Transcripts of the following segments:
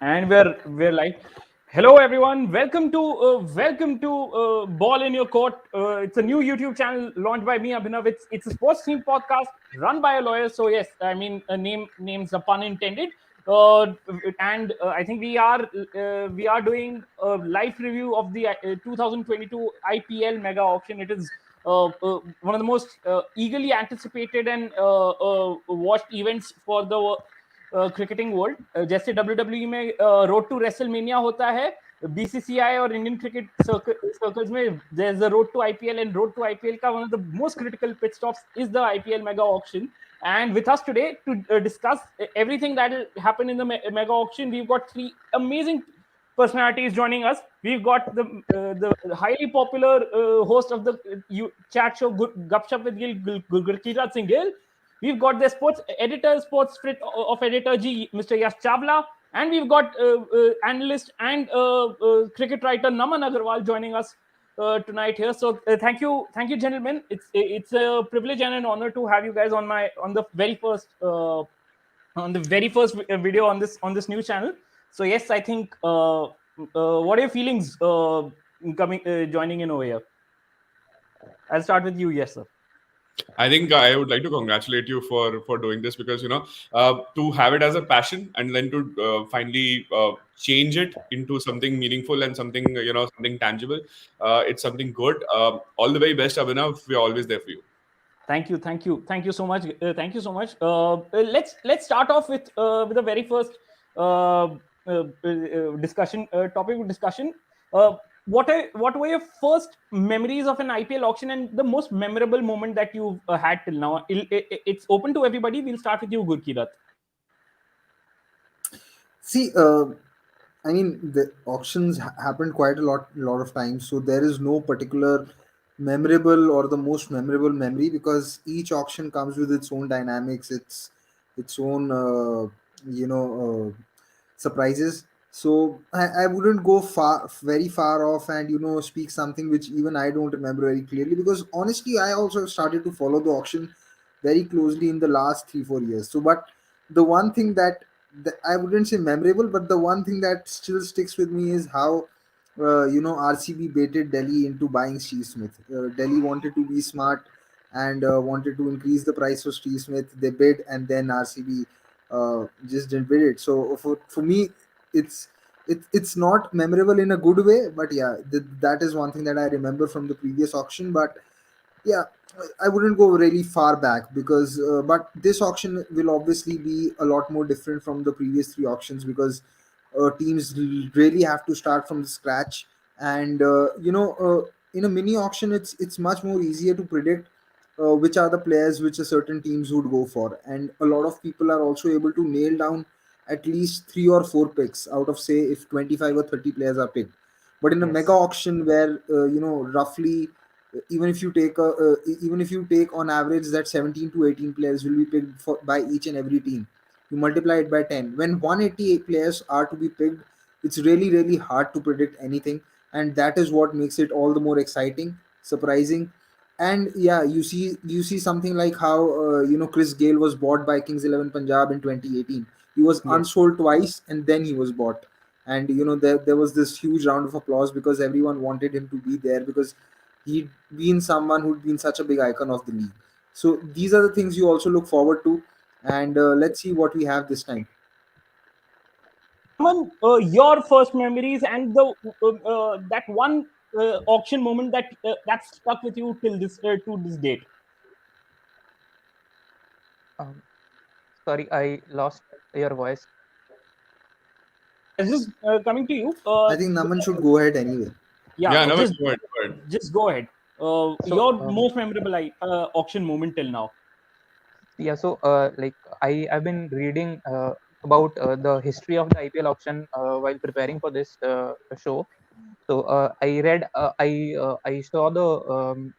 And we're like, hello everyone, welcome to Ball in Your Court. It's a new YouTube channel launched by me, Abhinav. It's a sports themed podcast run by a lawyer. So yes, I mean, name's a pun intended. And I think we are doing a live review of the 2022 IPL Mega Auction. It is one of the most eagerly anticipated and watched events for the cricketing world. जैसे WWE में road to WrestleMania होता है, BCCI और Indian cricket circles में there is a road to IPL, and road to IPL का one of the most critical pit stops is the IPL mega auction. And with us today to discuss everything that will happen in the mega auction, we've got three amazing personalities joining us. We've got the highly popular host of the chat show Gupshup with Gurkirat Singh. We've got the sports fit of Editorji, Mr. Yash Chawla, and we've got analyst and cricket writer Naman Agarwal joining us tonight here. So thank you, gentlemen. It's a privilege and an honor to have you guys on the very first video on this new channel. So yes, I think what are your feelings joining in over here? I'll start with you. Yes, sir. I think I would like to congratulate you for doing this, because to have it as a passion and then to finally change it into something meaningful and something something tangible. It's something good. All the very best, Abhinav. We are always there for you. Thank you so much. Thank you so much. Let's start off with the very first topic of discussion. What were your first memories of an IPL auction and the most memorable moment that you've had till now? It's open to everybody. We'll start with you, Gurkirat. See, I mean, the auctions happened quite a lot of times, so there is no particular memorable or the most memorable memory, because each auction comes with its own dynamics, its own surprises. So I wouldn't go very far off and speak something which even I don't remember very clearly, because honestly I also started to follow the auction very closely in the last 3-4 years. So but the one thing that I wouldn't say memorable, but the one thing that still sticks with me is how RCB baited Delhi into buying Steve Smith. Delhi wanted to be smart and wanted to increase the price for Steve Smith. They bid, and then RCB just didn't bid it. So for me, it's not memorable in a good way, but yeah, that is one thing that I remember from the previous auction. But yeah, I wouldn't go really far back, because but this auction will obviously be a lot more different from the previous three auctions, because teams really have to start from scratch. And in a mini auction, it's much more easier to predict which are the players which a certain teams would go for, and a lot of people are also able to nail down at least 3 or 4 picks out of, say, if 25 or 30 players are picked. But in a mega auction where roughly, even if you take on average that 17 to 18 players will be picked by each and every team, you multiply it by 10, when 188 players are to be picked, it's really really hard to predict anything. And that is what makes it all the more exciting, surprising. And yeah, you see something like how Chris Gale was bought by Kings 11 Punjab in 2018. He was unsold twice, and then he was bought. And there was this huge round of applause, because everyone wanted him to be there, because he'd been someone who'd been such a big icon of the league. So these are the things you also look forward to, and let's see what we have this time. Your first memories and the that one auction moment that stuck with you till this to this date. Sorry, I lost your voice. It's just coming to you. I think Naman should go ahead anyway. Yeah, Naman, just go ahead. Just go ahead. Your most memorable auction moment till now. Yeah, so like I've been reading about the history of the IPL auction while preparing for this show. So I read, I saw the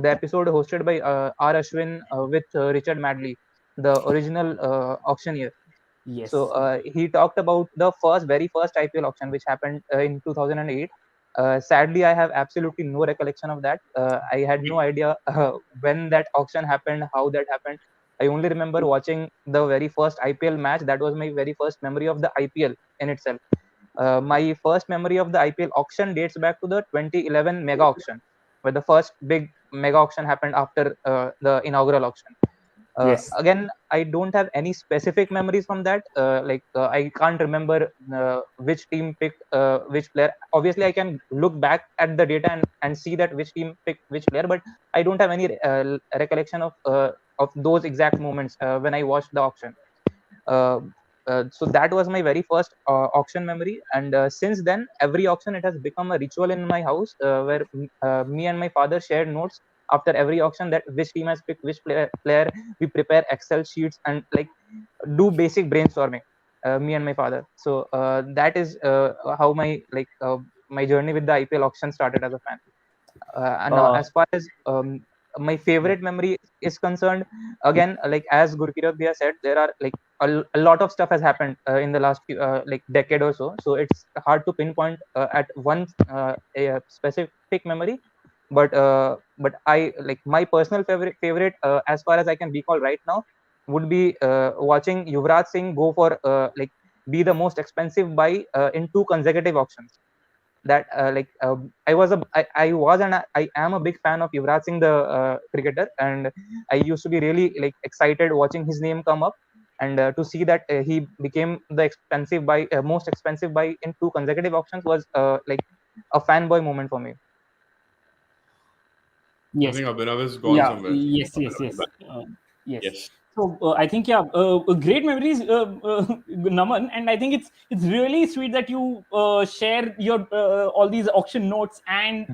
episode hosted by R. Ashwin with Richard Madley, the original auctioneer. Yes. So he talked about the very first IPL auction, which happened in 2008. Sadly, I have absolutely no recollection of that. I had no idea when that auction happened, how that happened. I only remember watching the very first IPL match. That was my very first memory of the IPL in itself. My first memory of the IPL auction dates back to the 2011 Mega Auction, where the first big Mega Auction happened after the inaugural auction. Yes. Again, I don't have any specific memories from that. I can't remember which team picked which player. Obviously, I can look back at the data and see that which team picked which player, but I don't have any recollection of those exact moments when I watched the auction. Uh, so that was my very first auction memory, and since then, every auction it has become a ritual in my house, where me and my father shared notes after every auction that which team has picked which player. We prepare Excel sheets and like do basic brainstorming. Me and my father. So that is how my journey with the IPL auction started as a fan. And Uh, as far as my favorite memory is concerned, again, like as Gurkirat Bhaiya said, there are like a lot of stuff has happened in the last few, decade or so. So it's hard to pinpoint at one a specific memory. But I like my personal favorite as far as I can recall right now would be watching Yuvraj Singh go for be the most expensive buy in two consecutive auctions. That I was and I am a big fan of Yuvraj Singh, the cricketer, and I used to be really like excited watching his name come up, and to see that he became the most expensive buy in two consecutive auctions was a fanboy moment for me. I yes. think Abhinav has gone Yeah. somewhere. Yes. Yes. Abhinav is Yes. back. Yes. Yes. So I think, yeah, great memories, Naman, and I think it's really sweet that you share your all these auction notes and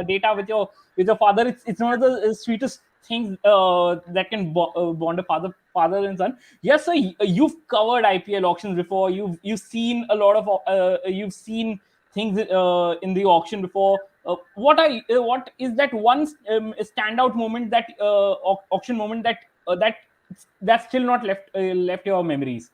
data with your father. It's one of the sweetest things that can bond a father and son. Yes, sir, you've covered IPL auctions before. You've seen a lot of you've seen things in the auction before. What is that one standout moment, that auction moment that's still not left your memories?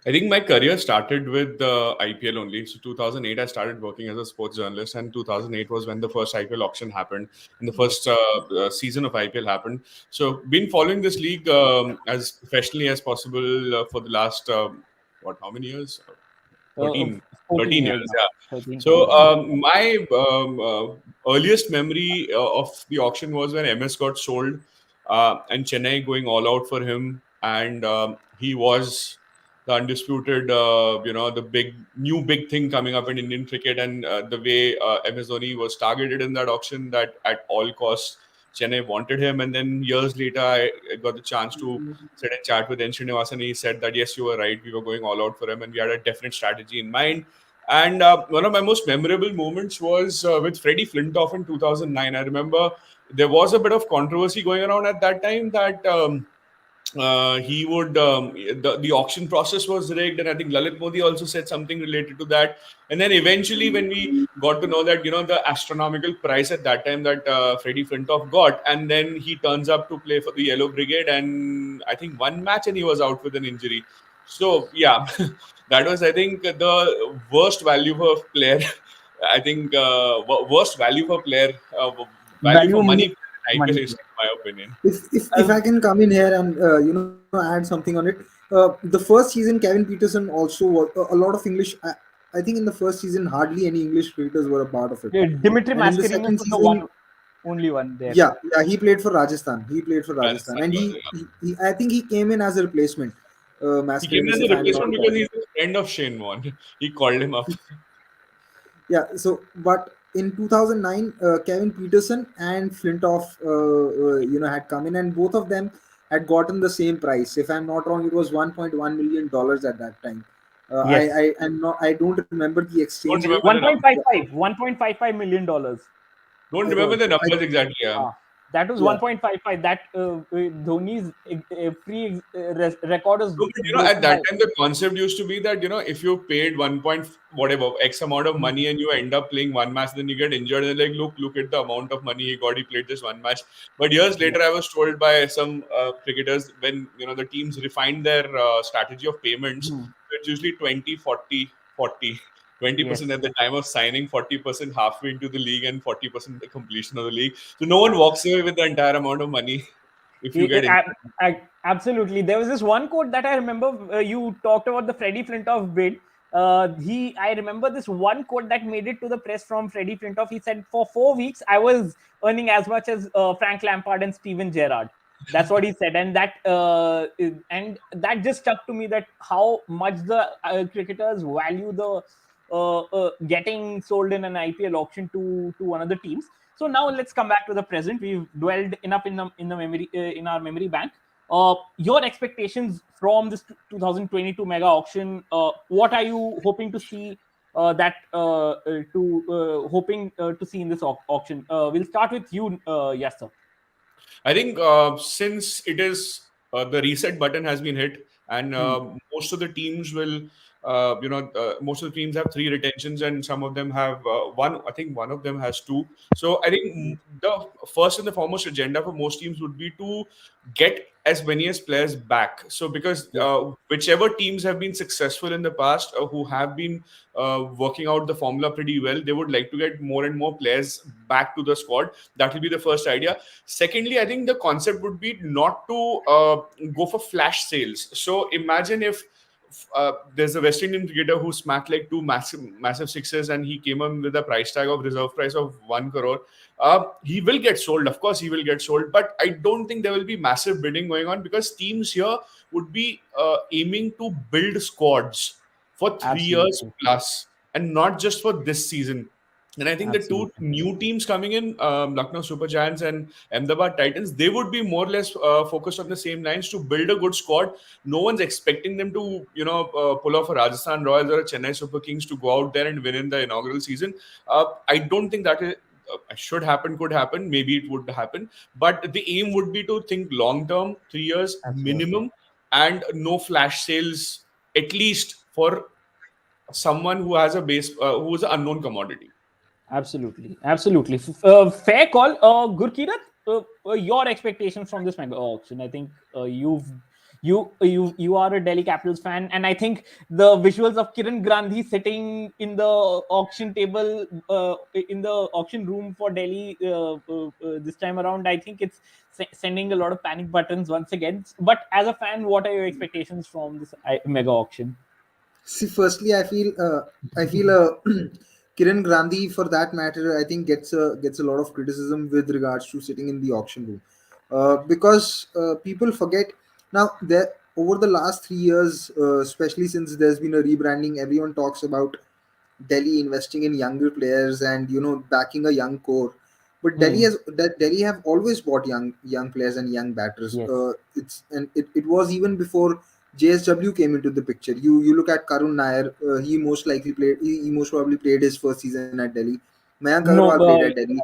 I think my career started with the IPL only. So 2008, I started working as a sports journalist, and 2008 was when the first IPL auction happened, and the first season of IPL happened. So been following this league as professionally as possible for the last how many years? Uh, 13, 14 13 years years, now. yeah. 13, So 14 years. my earliest memory of the auction was when MS got sold, and Chennai going all out for him, and he was the undisputed, the big thing coming up in Indian cricket, and the way MS Dhoni was targeted in that auction, that at all costs Chennai wanted him. And then years later, I got the chance to sit and chat with N. Srinivasan. He said that yes, you were right, we were going all out for him, and we had a definite strategy in mind. And one of my most memorable moments was with Freddie Flintoff in 2009. I remember there was a bit of controversy going around at that time that he would the auction process was rigged, and I think Lalit Modi also said something related to that. And then eventually, when we got to know that the astronomical price at that time that Freddie Flintoff got, and then he turns up to play for the Yellow Brigade, and I think one match and he was out with an injury. So yeah, that was, I think, the worst value for player. I think worst value for player, value for Value money money, in IPL money. history, in my opinion. If I can come in here and add something on it, the first season Kevin Peterson also was a lot of English. I think in the first season hardly any English cricketers were a part of it, Dimitri and in the Mascarenhas second was the one, season, only one there. yeah, he played for Rajasthan. He played for Rajasthan, Rajasthan and was, yeah. he I think he came in as a replacement, He came in Mascarenhas, as if a I'm not replacement because wrong. he's a friend of Shane Warne. He called him up. Yeah, so but in 2009, Kevin Peterson and Flintoff, had come in, and both of them had gotten the same price. If I'm not wrong, it was 1.1 million dollars at that time. Yes. I don't remember the exchange Don't rate. remember the numbers. 1.55 million dollars. Don't I, remember the I numbers exactly. Yeah. That was yeah, 1.55. That Dhoni's record is No, but at broken that by. time the concept used to be that if you paid one point whatever X amount of money and you end up playing one match, then you get injured. And like, look at the amount of money he got. He played just one match. But years Yeah. later, I was told by some cricketers, when the teams refined their strategy of payments, Hmm. it's usually 20, 40, 40. 20% Yes. at the time of signing, 40% halfway into the league, and 40% the completion of the league. So no one walks away with the entire amount of money. if you get Absolutely. There was this one quote that I remember. You talked about the Freddie Flintoff bid. I remember this one quote that made it to the press from Freddie Flintoff. He said, "For 4 weeks, I was earning as much as Frank Lampard and Steven Gerrard." That's what he said, and that just stuck to me. That how much the cricketers value the getting sold in an IPL auction to one of the teams. So now let's come back to the present. We've dwelled enough in the memory in our memory bank. Your expectations from this 2022 mega auction. What are you hoping to see? Hoping to see in this auction. We'll start with you, yes, sir. I think since it is the reset button has been hit, and Hmm. most of the teams will, most of the teams have three retentions, and some of them have one. I think one of them has two. So I think the first and the foremost agenda for most teams would be to get as many as players back. So because Yes, whichever teams have been successful in the past, who have been working out the formula pretty well, they would like to get more and more players back to the squad. That will be the first idea. Secondly, I think the concept would be not to go for flash sales. So imagine if there's a West Indian cricketer who smacked like two massive sixes, and he came in with a price tag of reserve price of 1 crore. He will get sold, of course, he will get sold, but I don't think there will be massive bidding going on, because teams here would be aiming to build squads for 3 years absolutely, plus, and not just for this season. And I think the two absolutely. new teams coming in, Lucknow Super Giants and Ahmedabad Titans, they would be more or less focused on the same lines to build a good squad. No one's expecting them to, pull off a Rajasthan Royals or a Chennai Super Kings to go out there and win in the inaugural season. I don't think that is, should happen, could happen. Maybe it would happen. But the aim would be to think long term, 3 years Absolutely. minimum, and no flash sales, at least for someone who has a base, who is an unknown commodity. Absolutely, absolutely. Fair call. Gurkirat, your expectations from this mega auction. I think you are a Delhi Capitals fan, and I think the visuals of Kiran Gandhi sitting in the auction table, in the auction room for Delhi this time around, I think it's sending a lot of panic buttons once again. But as a fan, what are your expectations from this mega auction? See, firstly, I feel Kiran Gandhi, for that matter, I think gets a lot of criticism with regards to sitting in the auction room, because people forget now that over the last 3 years, especially since there's been a rebranding, everyone talks about Delhi investing in younger players and backing a young core. But Hmm. Delhi have always bought young players and young batters. Yes. It was even before JSW came into the picture. You look at Karun Nair. He most probably played his first season at Delhi. Mayank No, Agarwal played at Delhi.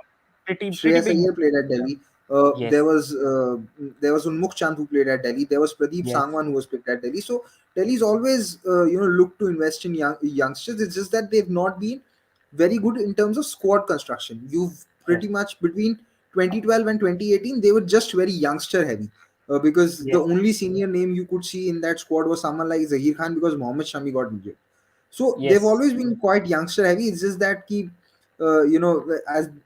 pretty Shreyas big. Iyer played at Delhi. Yes. There was Unmukh Chand who played at Delhi. There was Pradeep Yes. Sangwan who was played at Delhi. So Delhi's always looked to invest in youngsters. It's just that they've not been very good in terms of squad construction. You've Yes. pretty much between 2012 and 2018 they were just very youngster heavy. Because the Yes. only senior name you could see in that squad was someone like Zahir Khan, because Mohammad Shami got injured. So they've Yes. always been quite youngster heavy. It's just that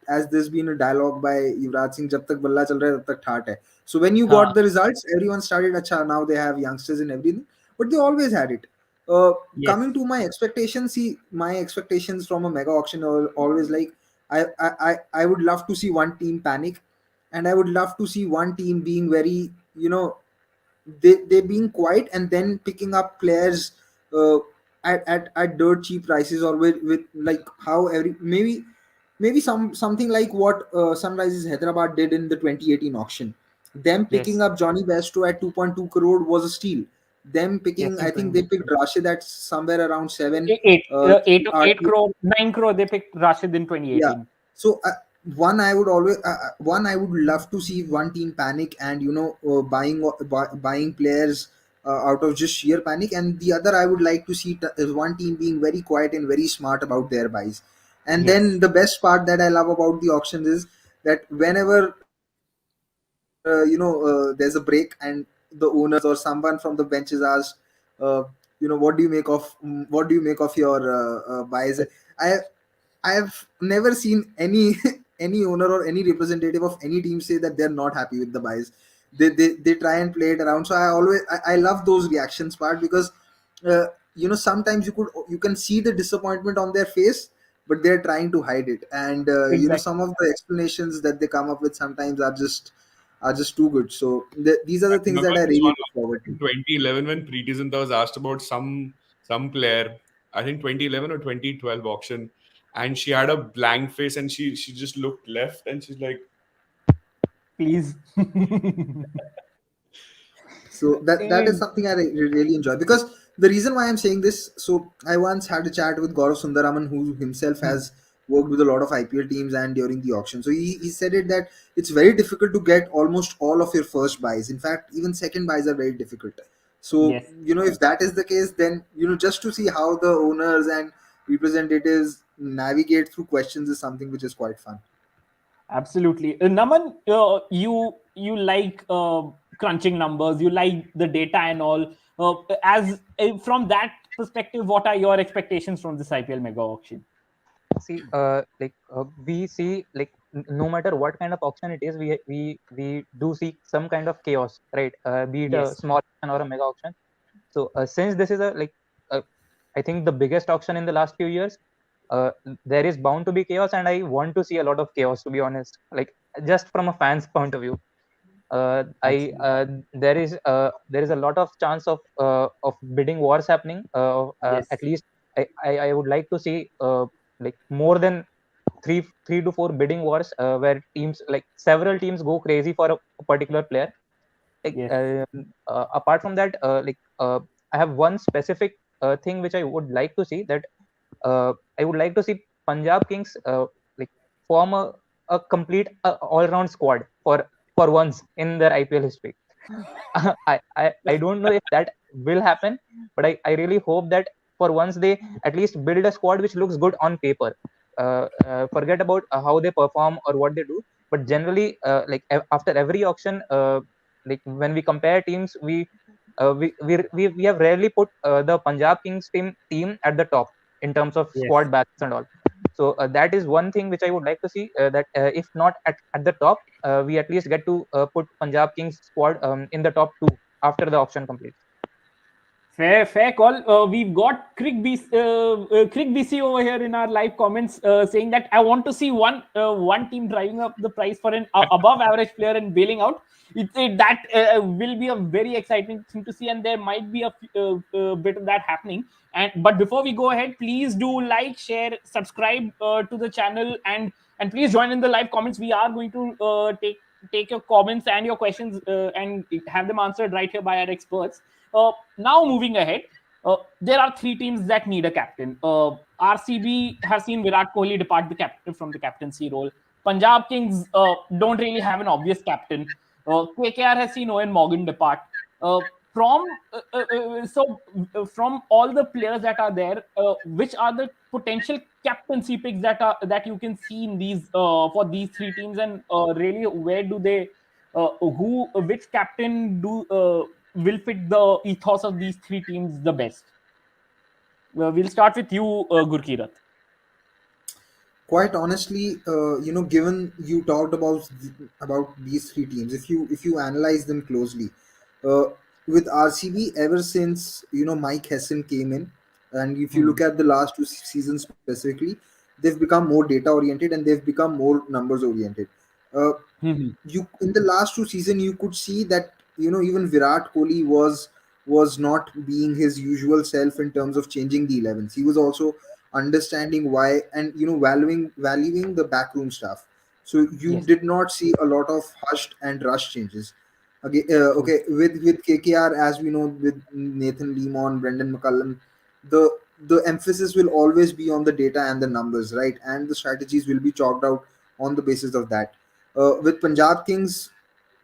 as there's been a dialogue by Yuvraj Singh, "Jab tak balla chal raha hai, tab tak ठाट hai." So when you Huh. got the results, everyone started, "Acha, now they have youngsters and everything," but they always had it. Yes. Coming to my expectations, see, my expectations from a mega auction are always like, I would love to see one team panic, and I would love to see one team being very, they being quiet and then picking up players uh, at dirt cheap prices, or with like how maybe something like what Sunrisers Hyderabad did in the 2018 auction. Them Yes. picking up Johnny Bairstow at 2.2 crore was a steal. Them Yes. picking, I In think they 20. picked Rashid at somewhere around seven. Eight, Uh, eight crore, 9 crore. They picked Rashid in yeah. 2018. So one I would love to see one team panic and buying players out of just sheer panic, and the other I would like to see is one team being very quiet and very smart about their buys. And Yes. then the best part that I love about the auctions is that whenever there's a break and the owners or someone from the benches asks, uh, what do you make of your buys? I I have never seen any any owner or any representative of any team say that they're not happy with the buys. they try and play it around. So I love those reactions part, because uh, sometimes you can see the disappointment on their face, but they're trying to hide it. And Exactly. some of the explanations that they come up with sometimes are just too good. So these are I the things remember that I this really one look forward in to. 2011 when Preeti Zinta was asked about some player. I think 2011 or 2012 auction, and she had a blank face and she just looked left and she's like, Please. So that is And something I really enjoy, because the reason why I'm saying this. So I once had a chat with Gaurav Sundaraman, who himself hmm, has worked with a lot of IPL teams and during the auction. So he said it that it's very difficult to get almost all of your first buys. In fact, even second buys are very difficult. So yes, if that is the case, then just to see how the owners and representatives navigate through questions is something which is quite fun. absolutely. Naman, you like crunching numbers, you like the data and all. As From that perspective, what are your expectations from this IPL Mega Auction? See, we see, like, no matter what kind of auction it is, we do see some kind of chaos, right? Be it a Yes, small auction or a mega auction. So since this is uh, I think the biggest auction in the last few years, uh, there is bound to be chaos, and I want to see a lot of chaos, to be honest. Like, just from a fan's point of view, I absolutely. there is a lot of chance of bidding wars happening. Yes, At least I would like to see like more than three to four bidding wars, where teams, like several teams, go crazy for a particular player. Like, yes, apart from that, I have one specific thing which I would like to see, that I would like to see Punjab Kings like form a complete all-round squad for once in their IPL history. I don't know if that will happen, but I really hope that for once they at least build a squad which looks good on paper. Forget about how they perform or what they do, but generally, after every auction, like when we compare teams, we have rarely put the Punjab Kings team at the top in terms of yes. squad balance and all. So that is one thing which I would like to see. That if not at the top, we at least get to put Punjab Kings squad in the top two after the auction completes. Fair call. We've got Crick BC over here in our live comments saying that I want to see one team driving up the price for an above average player and bailing out. That will be a very exciting thing to see, and there might be a bit of that happening. But before we go ahead, please do like, share, subscribe to the channel, and please join in the live comments. We are going to take your comments and your questions and have them answered right here by our experts. Now moving ahead, there are three teams that need a captain. RCB has seen Virat Kohli depart from the captaincy role. Punjab Kings don't really have an obvious captain. KKR has seen Owen Morgan depart. Uh, from from all the players that are there, which are the potential captaincy picks that you can see in these for these three teams, and really where do they who which captain do will fit the ethos of these three teams the best? We'll start with you, Gurkirat. Quite honestly, given you talked about these three teams, if you analyze them closely, uh, with RCB, ever since Mike Hessen came in, and if you Hmm. look at the last two seasons specifically, they've become more data oriented and they've become more numbers oriented. Uh, Hmm. you in the last two seasons you could see that even Virat Kohli was not being his usual self in terms of changing the 11s. He was also understanding why, and valuing the backroom staff. So you Yes. did not see a lot of hushed and rush changes. Okay, True. okay, with KKR, as we know, with Nathan Lemon, Brendan McCullum, the emphasis will always be on the data and the numbers, right? And the strategies will be chalked out on the basis of that. With Punjab Kings,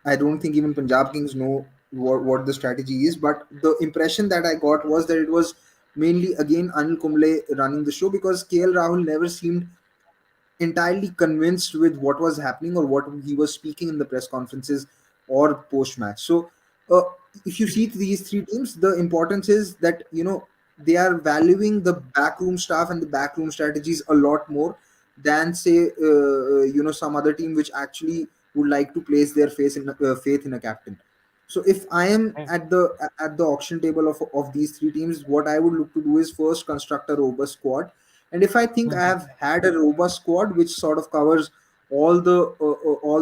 I don't think even Punjab Kings know what the strategy is. But the impression that I got was that it was mainly again Anil Kumble running the show, because KL Rahul never seemed entirely convinced with what was happening or what he was speaking in the press conferences or post match. So, uh, if you see these three teams, the importance is that they are valuing the backroom staff and the backroom strategies a lot more than say some other team which actually would like to place their faith in a captain. So if I am at the auction table of these three teams, what I would look to do is first construct a robust squad. And if I think I have had a robust squad which sort of covers all the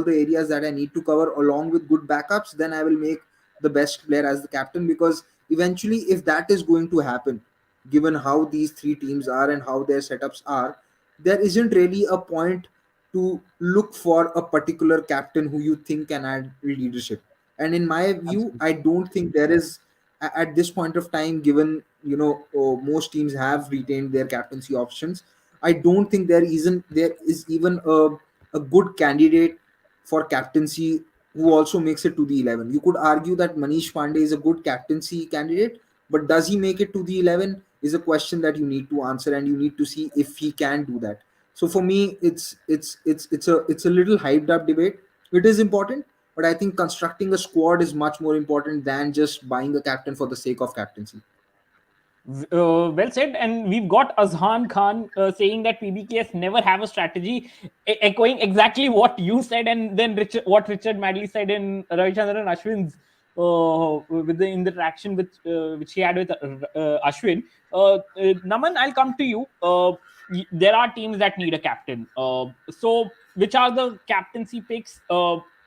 areas that I need to cover along with good backups, then I will make the best player as the captain, because eventually, if that is going to happen, given how these three teams are and how their setups are, there isn't really a point to look for a particular captain who you think can add leadership. And in my view, Absolutely. I don't think there is at this point of time, given most teams have retained their captaincy options. I don't think there is even a good candidate for captaincy who also makes it to the 11. You could argue that Manish Pandey is a good captaincy candidate, but does he make it to the 11 is a question that you need to answer, and you need to see if he can do that. So for me, it's a little hyped up debate. It is important, but I think constructing a squad is much more important than just buying a captain for the sake of captaincy. Well said. And we've got Azhan Khan saying that PBKS never have a strategy, echoing exactly what you said, and then what Richard Madley said in Ravichandran Ashwin's with the interaction which he had with Ashwin. Naman, I'll come to you. There are teams that need a captain. So, which are the captaincy picks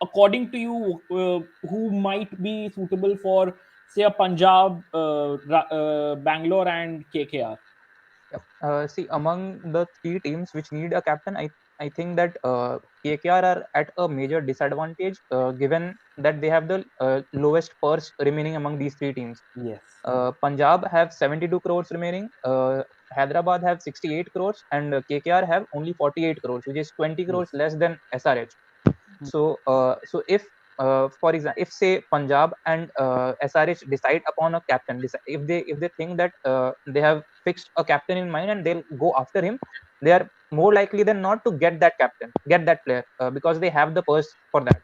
according to you? Who might be suitable for, say, a Punjab, Bangalore, and KKR? Yep. See, among the three teams which need a captain, I think that KKR are at a major disadvantage given that they have the lowest purse remaining among these three teams. Yes. Punjab have 72 crores remaining, Hyderabad have 68 crores, and KKR have only 48 crores, which is 20 crores less than SRH. So if for example, if say Punjab and SRH decide upon a captain, if they think that they have fixed a captain in mind and they'll go after him, they are more likely than not to get that player because they have the purse for that.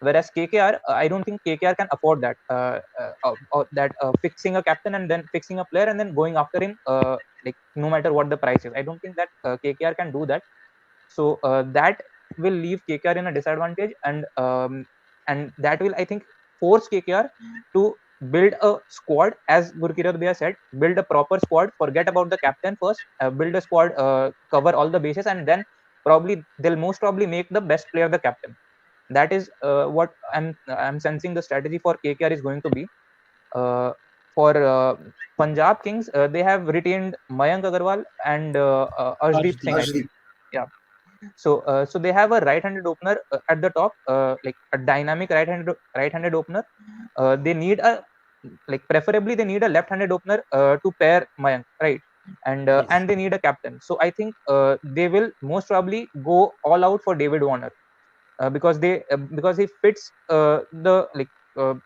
Whereas KKR, I don't think KKR can afford that. Fixing a captain and then fixing a player and then going after him, like no matter what the price is. I don't think that KKR can do that. So that will leave KKR in a disadvantage, and that will, I think, force KKR to build a squad, as Gurkirat Bhaiya said, build a proper squad. Forget about the captain first. Build a squad, cover all the bases, and then they'll most probably make the best player the captain. That is what I'm sensing the strategy for KKR is going to be. For Punjab Kings, they have retained Mayank Agarwal and Arshdeep Singh, I Arshdeep. think. Yeah. So they have a right-handed opener at the top, like a dynamic right-handed opener. They need preferably they need a left-handed opener to pair Mayank, right? And they need a captain. So I think they will most probably go all out for David Warner because he fits the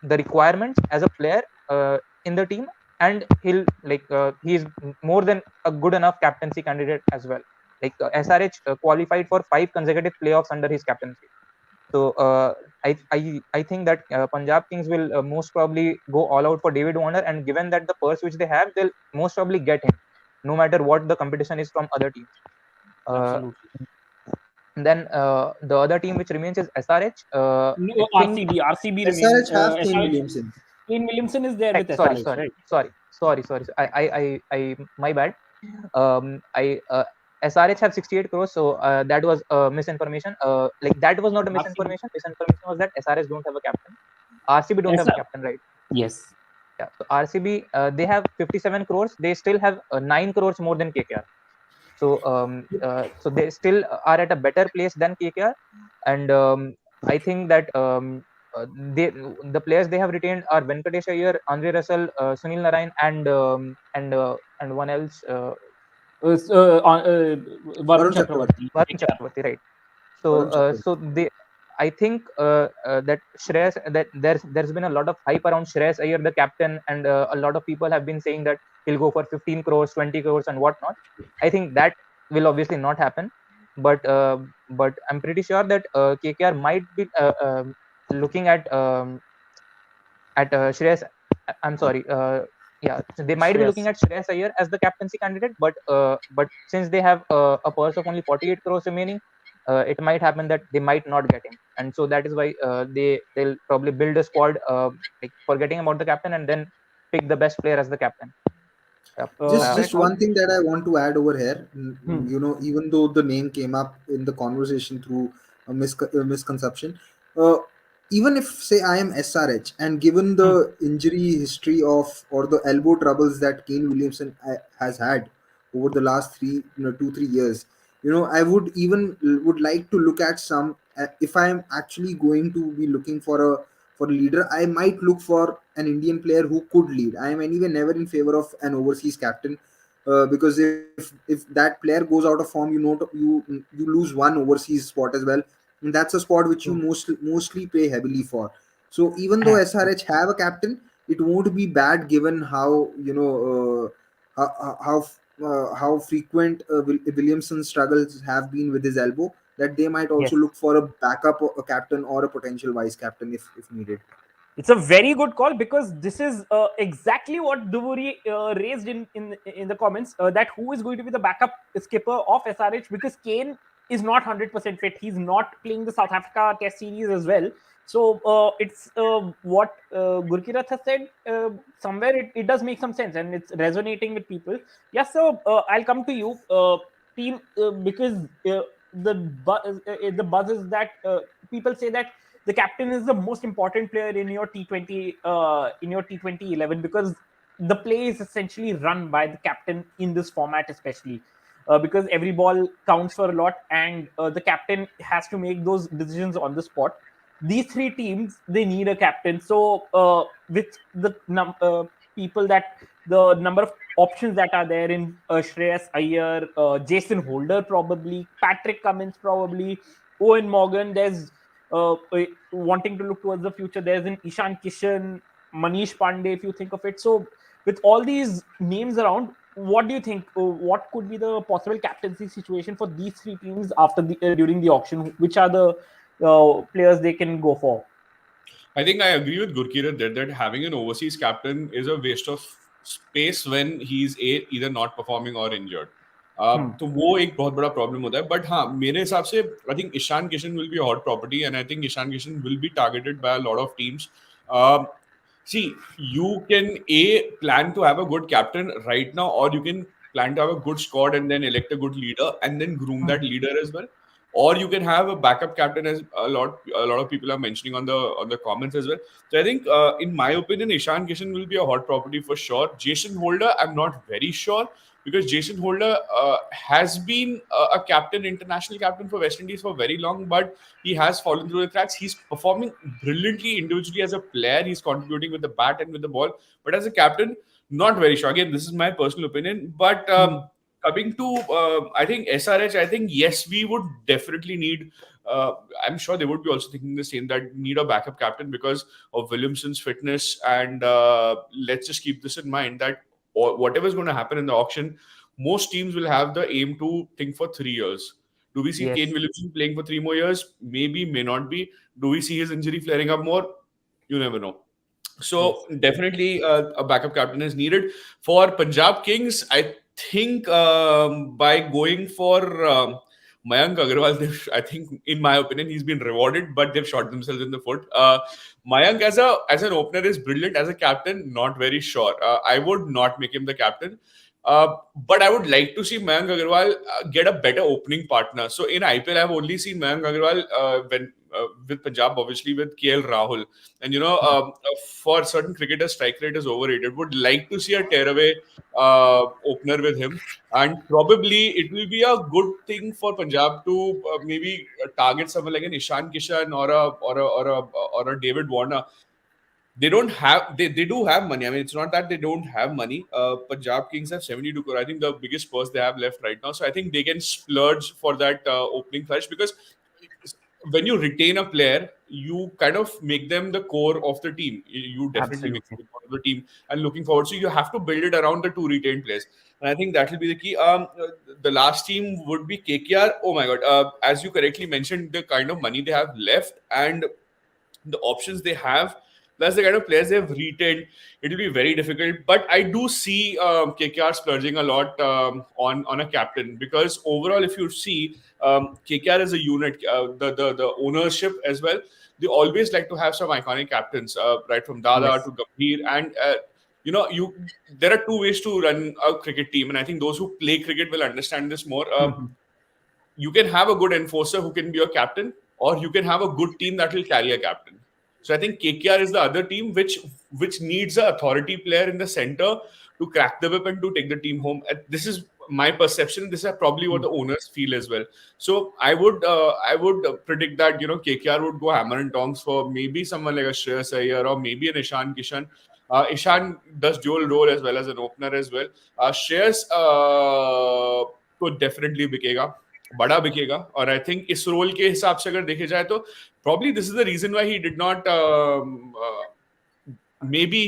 requirements as a player in the team, and he's more than a good enough captaincy candidate as well. SRH qualified for 5 consecutive playoffs under his captaincy. So I think that Punjab Kings will most probably go all out for David Warner, and given that the purse which they have, they'll most probably get him, no matter what the competition is from other teams. Absolutely. Then the other team which remains is SRH. I No, think RCB remain. SRH have Kane SRH. Williamson. Kane Williamson is there with sorry, SRH, right? sorry. I my bad. I SRH have 68 crores, so that was misinformation. That was not a RCB. misinformation. Misinformation was that SRH don't have a captain. RCB don't have a captain, right? Yes. Yeah. So RCB they have 57 crores. They still have 9 crores more than KKR. So they still are at a better place than KKR, and I think that the players they have retained are Venkatesh Iyer, Andre Russell, Sunil Narayan, and one else, Varun Varun Chakravarti. Chakravarti. Varun Chakravarti, right? Varun So Chakravarti. so they. I think that Shreyas, that there's been a lot of hype around Shreyas Iyer, the captain, and a lot of people have been saying that he'll go for 15 crores, 20 crores, and whatnot. I think that will obviously not happen, but I'm pretty sure that KKR might be looking at Shreyas. I'm sorry. Yeah, so they might be looking Shreyas. at Shreyas Iyer as the captaincy candidate, but since they have a purse of only 48 crores remaining, it might happen that they might not get him, and so that is why they'll probably build a squad, like forgetting about the captain, and then pick the best player as the captain. Yep. Just Fair call. one thing that I want to add over here. Hmm. Even though the name came up in the conversation through a misconception, uh, even if say I am SRH, and given Hmm. the injury history of or the elbow troubles that Kane Williamson has had over the last 2 3 years, I would like to look at some. If I am actually going to be looking for a leader, I might look for an Indian player who could lead. I am anyway never in favor of an overseas captain, because if that player goes out of form, you lose one overseas spot as well, and that's a spot which you True. mostly pay heavily for. So even though True. SRH have a captain, it won't be bad given how how frequent Williamson's struggles have been with his elbow, that they might Yes. also look for a backup a captain or a potential vice captain if needed. It's a very good call, because this is exactly what Duvuri raised in the comments, that who is going to be the backup skipper of SRH, because Kane is not 100% fit. He's not playing the South Africa Test series as well. So it's what Gurkirat has said. Somewhere it does make some sense, and it's resonating with people. Yes, so I'll come to you, team, because the buzz is that people say that the captain is the most important player in your T20 in your T20 11, because the play is essentially run by the captain in this format, especially because every ball counts for a lot, and the captain has to make those decisions on the spot. These three teams, they need a captain. So with people that the number of options that are there in Shreyas Iyer, Jason Holder, probably Patrick Cummins, probably Owen Morgan. There's wanting to look towards the future. There's an Ishan Kishan, Manish Pandey, if you think of it. So with all these names around, what do you think? What could be the possible captaincy situation for these three teams after the during the auction? Which are the players they can go for? I think I agree with Gurkirat that having an overseas captain is a waste of space when he's either not performing or injured. Hmm. तो वो एक बहुत बड़ा problem होता है but हाँ मेरे हिसाब से I think Ishan Kishan will be hot property and I think Ishan Kishan will be targeted by a lot of teams see you can plan to have a good captain right now, or you can plan to have a good squad and then elect a good leader and then groom that leader as well, or you can have a backup captain, as a lot of people are mentioning on the comments as well. So I think in my opinion Ishan Kishan will be a hot property for sure. Jason Holder, I'm not very sure, because Jason Holder has been a captain, international captain for West Indies for very long, but he has fallen through the cracks. He's performing brilliantly individually as a player. He's contributing with the bat and with the ball, but as a captain, not very sure. Again, this is my personal opinion, but Hmm. coming to I think SRH, I think yes, we would definitely need. Uh, I'm sure they would be also thinking the same, that need a backup captain because of Williamson's fitness. And let's just keep this in mind that whatever is going to happen in the auction, most teams will have the aim to think for 3 years. Do we see Yes. Kane Williamson playing for 3 more years? Maybe, may not be. Do we see his injury flaring up more? You never know. Yes. So definitely a backup captain is needed for Punjab Kings. I think by going for Mayank Agarwal, I think in my opinion he's been rewarded, but they've shot themselves in the foot. Mayank as an opener is brilliant. As a captain, not very sure. I would not make him the captain. But I would like to see Mayank Agarwal get a better opening partner. So in IPL, I've only seen Mayank Agarwal when with Punjab, obviously with KL Rahul. And for certain cricketers, strike rate is overrated. Would like to see a tearaway opener with him, and probably it will be a good thing for Punjab to maybe target someone like an Ishan Kishan or a David Warner. They do have money. I mean, it's not that they don't have money. Punjab Kings have 72 crore. I think the biggest purse they have left right now. So I think they can splurge for that opening flash, because when you retain a player, you kind of make them the core of the team. You definitely make them Absolutely. the core of the team and looking forward. So you have to build it around the two retained players. And I think that will be the key. The last team would be KKR. Oh my God. As you correctly mentioned, the kind of money they have left and the options they have, plus the kind of players they've retained, it will be very difficult. But I do see KKR splurging a lot on a captain, because overall, if you see, KKR is a unit, the ownership as well. They always like to have some iconic captains, right from Dada Yes. to Gambhir, and you there are two ways to run a cricket team, and I think those who play cricket will understand this more. You can have a good enforcer who can be your captain, or you can have a good team that will carry a captain. So I think KKR is the other team which needs an authority player in the center to crack the whip and to take the team home. This is my perception. This is probably what the owners feel as well. So I would predict that KKR would go hammer and tongs for maybe someone like a Shreyas Iyer or maybe an Ishan Kishan. Ishan does dual role as well as an opener as well. Shreyas तो definitely बिकेगा, बड़ा बिकेगा, और I think इस role के हिसाब से अगर देखे जाए तो probably this is the reason why he did not maybe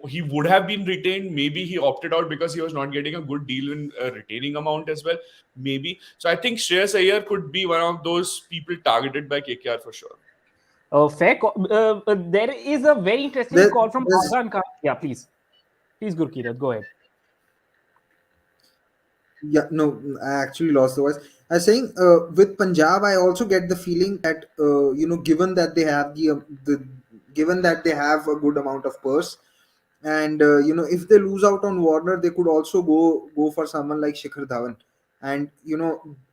he would have been retained, maybe he opted out because he was not getting a good deal in retaining amount as well, maybe. So I think Shreyas Iyer could be one of those people targeted by KKR for sure. Fair call. There is a very interesting call from Azhan Khan. Yeah, please, Gurkirat, go ahead. Yeah, no, I actually lost the voice. I was saying, with Punjab, I also get the feeling that given that they have given that they have a good amount of purse, and if they lose out on Warner, they could also go for someone like Shikhar Dhawan, and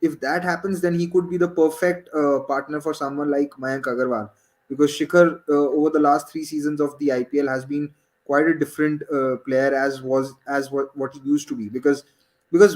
if that happens, then he could be the perfect partner for someone like Mayank Agarwal, because Shikhar over the last 3 seasons of the IPL has been quite a different player what he used to be, because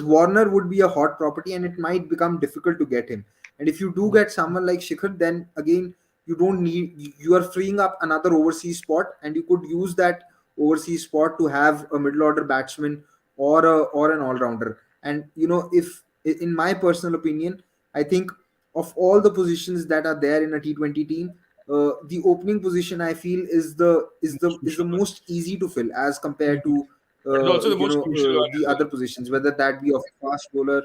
Warner would be a hot property and it might become difficult to get him. And if you do get someone like Shikhar, then again you are freeing up another overseas spot, and you could use that overseas spot to have a middle order batsman or an all rounder. And if in my personal opinion, I think of all the positions that are there in a T20 team, the opening position I feel is the most easy to fill as compared to It's also the most crucial one the as well. other positions, whether that be of fast bowler.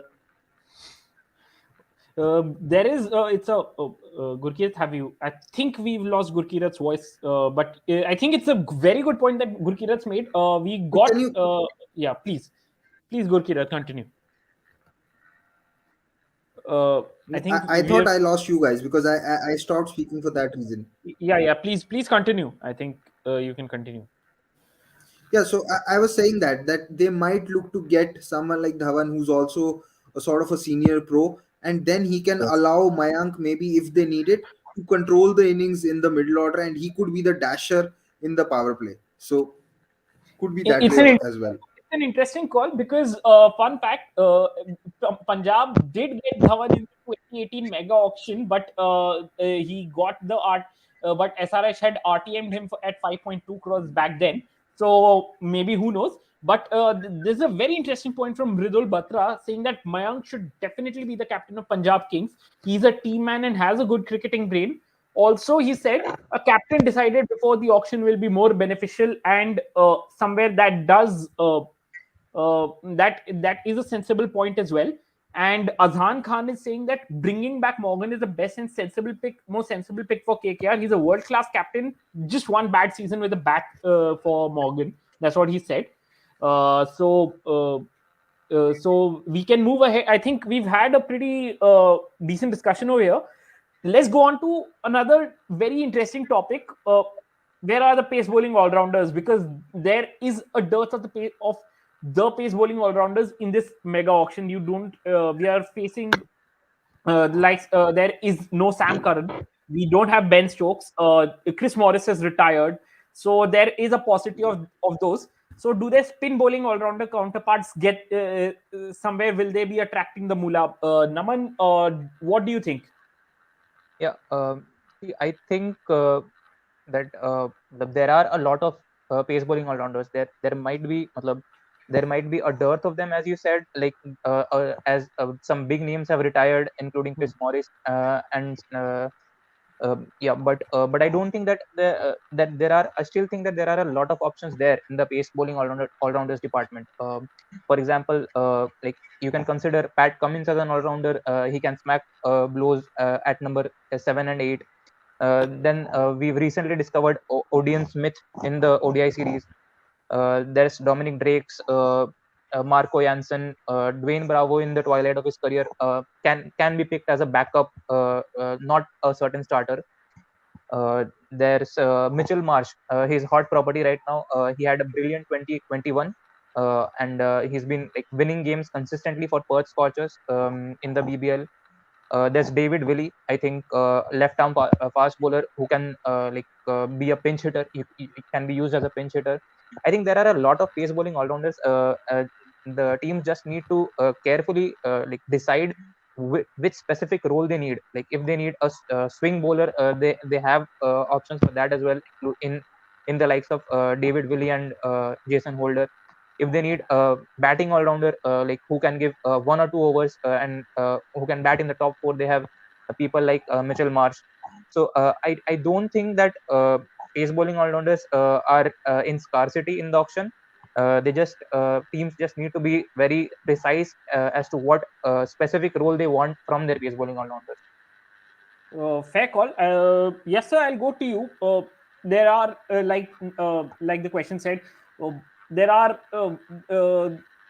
There is it's a Gurkirat, have you? I think we've lost Gurkirat's voice, but I think it's a very good point that Gurkirat's made. We got Can you? yeah, please Gurkirat, continue. I think I we thought are, I lost you guys because I stopped speaking for that reason. yeah, please continue. I think you can continue. Yeah, so I was saying that they might look to get someone like Dhawan, who's also a sort of a senior pro, and then he can Yes. allow Mayank, maybe if they need it, to control the innings in the middle order, and he could be the dasher in the power play. So could be that It's way an as well. it's an interesting call because fun fact, Punjab did get Dhawan in the 2018 Mega Auction, but he got the art. But SRH had RTM'd him at 5.2 crores back then. So maybe who knows? But there's a very interesting point from Mridul Batra saying that Mayank should definitely be the captain of Punjab Kings. He's a team man and has a good cricketing brain. Also, he said a captain decided before the auction will be more beneficial, and somewhere that does that is a sensible point as well. And Azhan Khan is saying that bringing back Morgan is the best and most sensible pick for KKR. He's a world class captain. Just one bad season with a bat for Morgan. That's what he said. So we can move ahead. I think we've had a pretty decent discussion over here. Let's go on to another very interesting topic. Where are the pace bowling all rounders? Because there is a dearth of the pace bowling all rounders in this mega auction. You don't. We are facing there is no Sam Curran. We don't have Ben Stokes. Chris Morris has retired, so there is a paucity of those. So do their spin bowling all rounder counterparts get somewhere? Will they be attracting the mullah? Naman, what do you think? Yeah, see, I think that there are a lot of pace bowling all rounders. There might be, matlab, there might be a dearth of them, as you said. Like as some big names have retired, including Chris Morris, and yeah, but I don't think that that there are. I still think that there are a lot of options there in the pace bowling all rounders department. For example, like you can consider Pat Cummins as an all rounder. He can smack blows at number 7 and 8. Then we've recently discovered Odion Smith in the ODI series. There's Dominic Drakes, Marco Janssen, Dwayne Bravo in the twilight of his career can be picked as a backup, not a certain starter. There's Mitchell Marsh. He's hot property right now. He had a brilliant 2021, and he's been like winning games consistently for Perth Scorchers in the BBL. There's David Willey, I think, left arm fast bowler who can be a pinch hitter. He can be used as a pinch hitter. I think there are a lot of pace bowling all rounders. The teams just need to carefully decide which specific role they need. Like if they need a swing bowler, they have options for that as well, in the likes of David Willey and Jason Holder. If they need a batting all rounder, like who can give 1 or 2 overs and who can bat in the top four, they have people like Mitchell Marsh. So I don't think that pace bowling all rounders are in scarcity in the auction. They just teams just need to be very precise as to what specific role they want from their pace bowling all rounders. Fair call. Yes, sir. I'll go to you. There are like the question said, uh, there are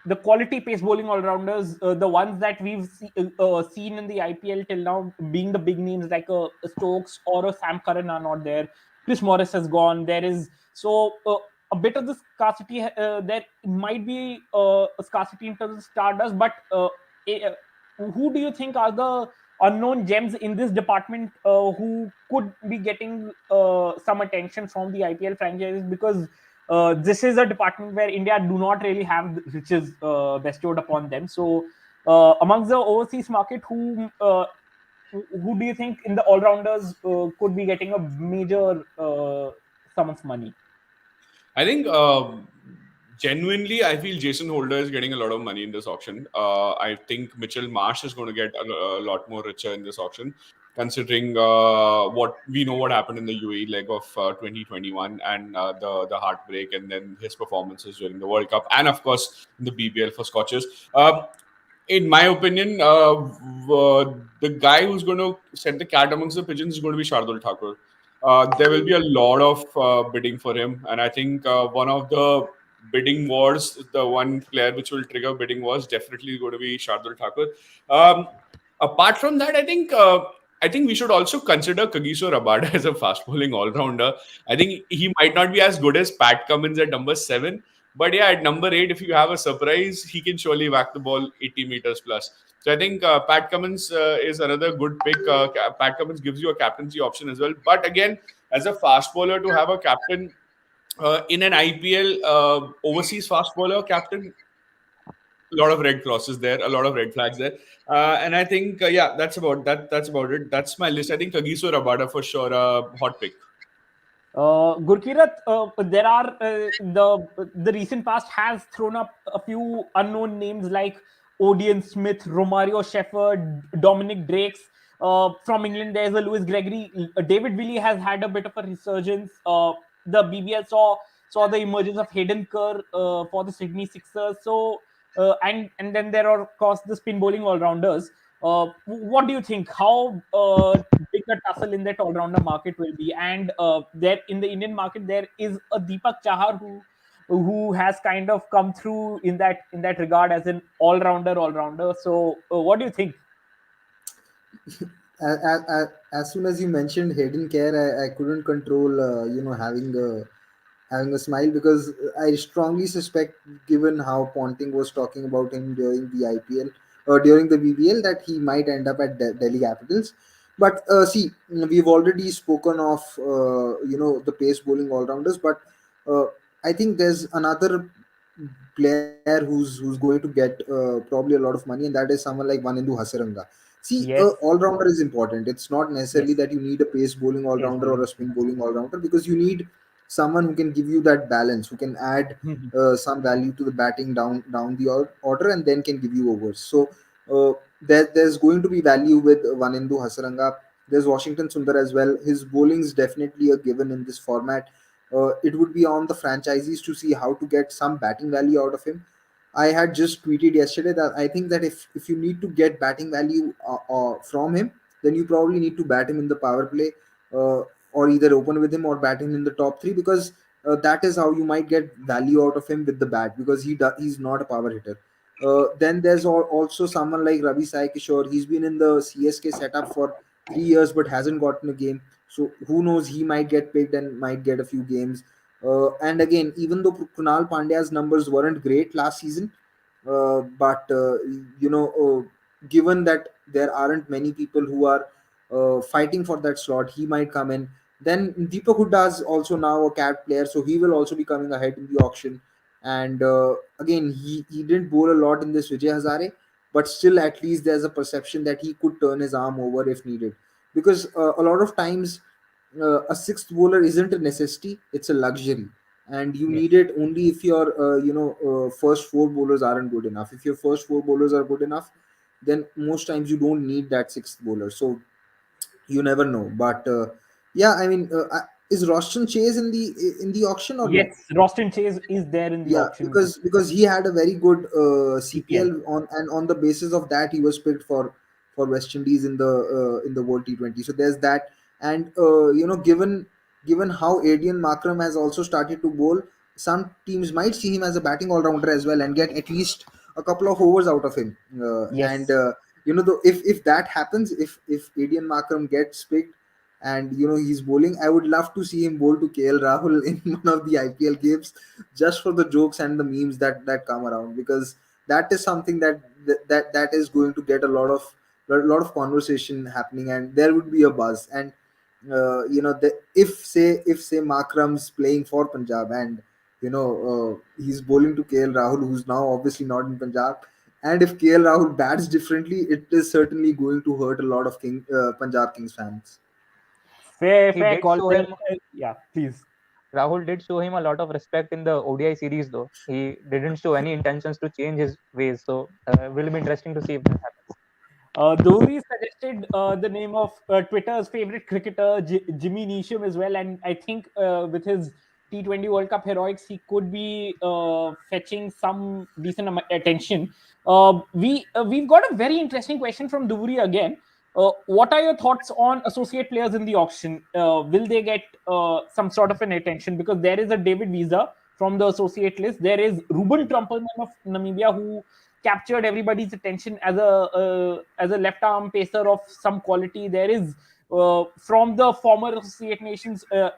the quality pace bowling all rounders, the ones that we've seen in the IPL till now, being the big names like a Stokes or a Sam Curran are not there. Chris Morris has gone. There is a bit of the scarcity. There might be a scarcity in terms of stardust, but eh, who do you think are the unknown gems in this department who could be getting some attention from the IPL franchises, because this is a department where India do not really have the riches bestowed upon them. So, amongst the overseas market, who do you think in the all rounders could be getting a major sum of money? I think genuinely, I feel Jason Holder is getting a lot of money in this auction. I think Mitchell Marsh is going to get a lot more richer in this auction, considering what we know what happened in the UAE leg of 2021 and the heartbreak, and then his performances during the World Cup, and of course in the BBL for Scotches. In my opinion, the guy who's going to set the cat amongst the pigeons is going to be Shardul Thakur. There will be a lot of bidding for him, and I think one of the bidding wars, the one player which will trigger bidding wars, definitely going to be Shardul Thakur. Um, Apart from that, I think we should also consider Kagiso Rabada as a fast bowling all rounder. I think he might not be as good as Pat Cummins at number 7, but yeah, at number 8, if you have a surprise, he can surely whack the ball 80 meters plus. So I think Pat Cummins is another good pick. Pat Cummins gives you a captaincy option as well. But again, as a fast bowler, to have a captain in an IPL overseas fast bowler captain, a lot of red crosses there, a lot of red flags there. And I think yeah, that's about that. That's about it. That's my list. I think Kagiso Rabada for sure, hot pick. Gurkirat, there are the recent past has thrown up a few unknown names like Odion Smith, Romario Shepherd, Dominic Drakes. From England, there's a Lewis Gregory. David Willey has had a bit of a resurgence. The BBL saw the emergence of Hayden Kerr for the Sydney Sixers. So and then there are of course the spin bowling all rounders. What do you think? How big a tussle in that all rounder market will be? And there in the Indian market, there is a Deepak Chahar who has kind of come through in that regard as an all rounder, all rounder. So what do you think? As soon as you mentioned Hayden Care, I couldn't control, having a smile, because I strongly suspect, given how Ponting was talking about him during the IPL or during the BBL, that he might end up at Delhi Capitals. But see, we've already spoken of the pace bowling all rounders, but uh, I think there's another player who's going to get probably a lot of money, and that is someone like Vanindu Hasaranga. See, Yes, all rounder is important. It's not necessarily yes, that you need a pace bowling all pace rounder or bowling. a spin bowling all rounder, because you need someone who can give you that balance, who can add some value to the batting down the order, and then can give you overs. So there's going to be value with Vanindu Hasaranga. There's Washington Sundar as well. His bowling is definitely a given in this format. It would be on the franchisees to see how to get some batting value out of him. I had just tweeted yesterday that I think that if you need to get batting value from him, then you probably need to bat him in the power play. uh, or either open with him or batting in the top three, because that is how you might get value out of him with the bat, because he's not a power hitter. Then there's also someone like Ravi Sai Kishore. He's been in the CSK setup for 3 years but hasn't gotten a game. So who knows? He might get picked and might get a few games. And again, even though Kunal Pandya's numbers weren't great last season, but given that there aren't many people who are fighting for that slot, he might come in. Then Deepak Hooda is also now a cat player, so he will also be coming ahead in the auction. And again, he didn't bowl a lot in this Vijay Hazare, but still, at least there's a perception that he could turn his arm over if needed. Because a lot of times, a sixth bowler isn't a necessity; it's a luxury, and you Yes. need it only if your first four bowlers aren't good enough. If your first four bowlers are good enough, then most times you don't need that sixth bowler. So you never know. But yeah, I mean, is Roshan Chase in the auction or no? Yes, Roston Chase is there in the Yeah, auction because he had a very good EPL. CPL on, and on the basis of that he was picked for West Indies in the World T20. So there's that. And given how Adian Makram has also started to bowl, some teams might see him as a batting all rounder as well and get at least a couple of overs out of him. And Yes. if that happens, if Adian Makram gets picked and he's bowling, I would love to see him bowl to KL Rahul in one of the IPL games, just for the jokes and the memes that come around, because that is something that is going to get a lot of conversation happening, and there would be a buzz. And if say Makram's playing for Punjab, and he's bowling to KL Rahul, who's now obviously not in Punjab, and if KL Rahul bats differently, it is certainly going to hurt a lot of Punjab Kings fans. Fair, He fair did call. show Well, him yeah, please. Rahul did show him a lot of respect in the ODI series, though. He didn't show any intentions to change his ways. So, will be interesting to see if that happens. Dhoni suggested the name of Twitter's favorite cricketer, Jimmy Neesham, as well. And I think with his T20 World Cup heroics, he could be fetching some decent attention. We've got a very interesting question from Dhuri again. What are your thoughts on associate players in the auction? Will they get some sort of an attention? Because there is a David Visa from the associate list. There is Ruben Trumpelman of Namibia, who captured everybody's attention as a left arm pacer of some quality. There is from the former associate nations of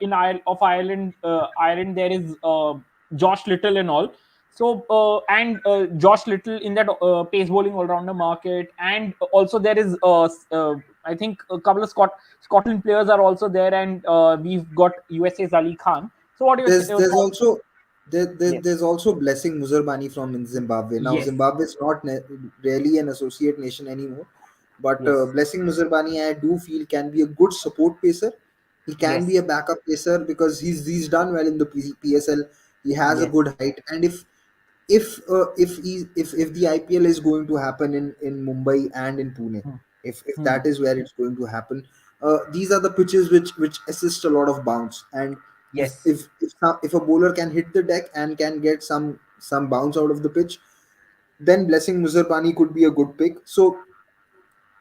Ireland. Ireland, there is Josh Little and all. So and Josh Little in that pace bowling all rounder market, and also there is I think a couple of Scotland players are also there, and we've got USA's Ali Khan. So what do you There's thoughts? also Yes, there's also Blessing Muzerbani from in Zimbabwe. Now yes, Zimbabwe is not really an associate nation anymore, but yes, Blessing Muzerbani, I do feel, can be a good support pacer. He can be yes, a backup pacer because he's done well in the PSL. He has a yes. good height, and if the IPL is going to happen in Mumbai and in Pune, Hmm. if Hmm. that is where it's going to happen, these are the pitches which assist a lot of bounce. And if Yes. if if, if a bowler can hit the deck and can get some bounce out of the pitch, then Blessing Muzerbani could be a good pick. So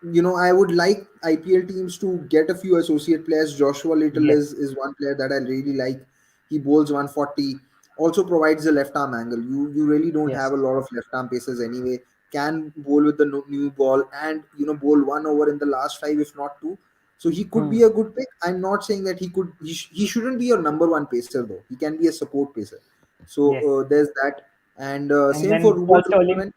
I would like IPL teams to get a few associate players. Joshua Little Yes. is one player that I really like. He bowls 140, also provides a left arm angle. You really don't Yes. have a lot of left arm pacers anyway. Can bowl with the new ball, and bowl one over in the last five, if not two. So he could Hmm. be a good pick. I'm not saying that he shouldn't be your number one pacer though. He can be a support pacer. So Yes. there's that, and And same for then Paul Ruben Sterling. Trumpelman.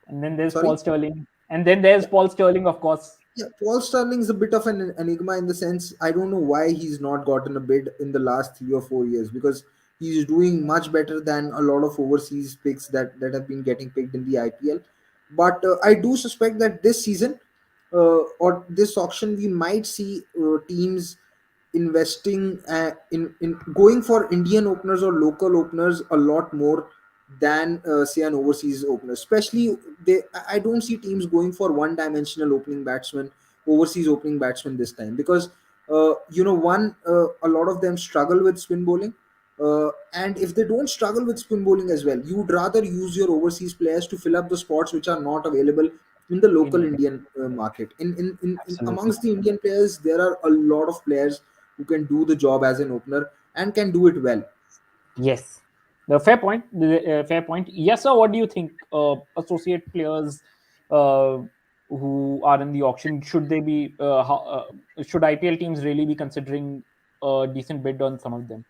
And then there's Sorry. Paul Sterling. And then there's Yeah. Paul Sterling, of course. Yeah, Paul Sterling's a bit of an enigma in the sense I don't know why he's not gotten a bid in the last 3 or 4 years, because he's doing much better than a lot of overseas picks that have been getting picked in the IPL. But I do suspect that this season or this auction we might see teams investing in going for Indian openers or local openers a lot more than say an overseas opener. Especially I don't see teams going for one-dimensional opening batsman, overseas opening batsman this time, because a lot of them struggle with spin bowling. And if they don't struggle with spin bowling as well, you'd rather use your overseas players to fill up the spots which are not available in the local India. Indian market. In Absolutely. amongst the Indian players, there are a lot of players who can do the job as an opener and can do it well. Yes. The fair point. Fair point. Yes, sir. What do you think? Associate players who are in the auction, should they be? Should IPL teams really be considering a decent bid on some of them?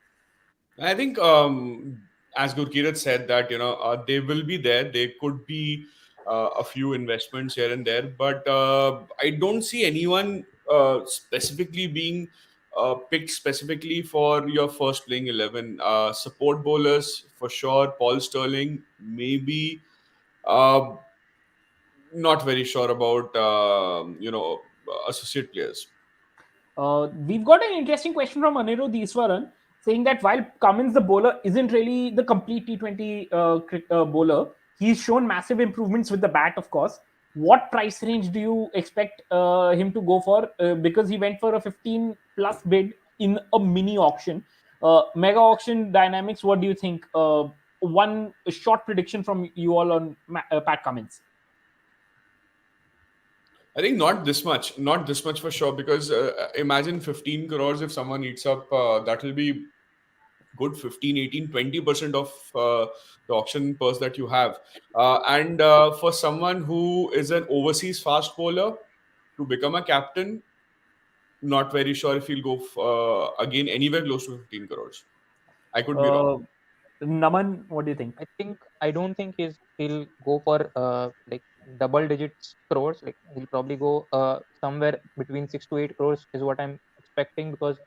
I think, as Gurkirat said, that they will be there. There could be a few investments here and there, but I don't see anyone specifically being picked specifically for your first playing 11. Support bowlers for sure. Paul Sterling, maybe. Uh, Not very sure about associate players. We've got an interesting question from Anirudh Iswaran saying that while Cummins, the bowler, isn't really the complete T20 bowler, he's shown massive improvements with the bat, of course. What price range do you expect him to go for? Because he went for a 15 plus bid in a mini auction. Mega auction dynamics, what do you think? One short prediction from you all on Pat Cummins. I think not this much for sure, because imagine 15 crores if someone eats up, that will be good 15, 18, 20% of the auction purse that you have. And for someone who is an overseas fast bowler to become a captain, not very sure if he'll go again anywhere close to 15 crores. I could be wrong. Uh, Naman, what do you think? I don't think he'll go for like double digits crores. Like he'll probably go somewhere between 6 to 8 crores is what I'm expecting, because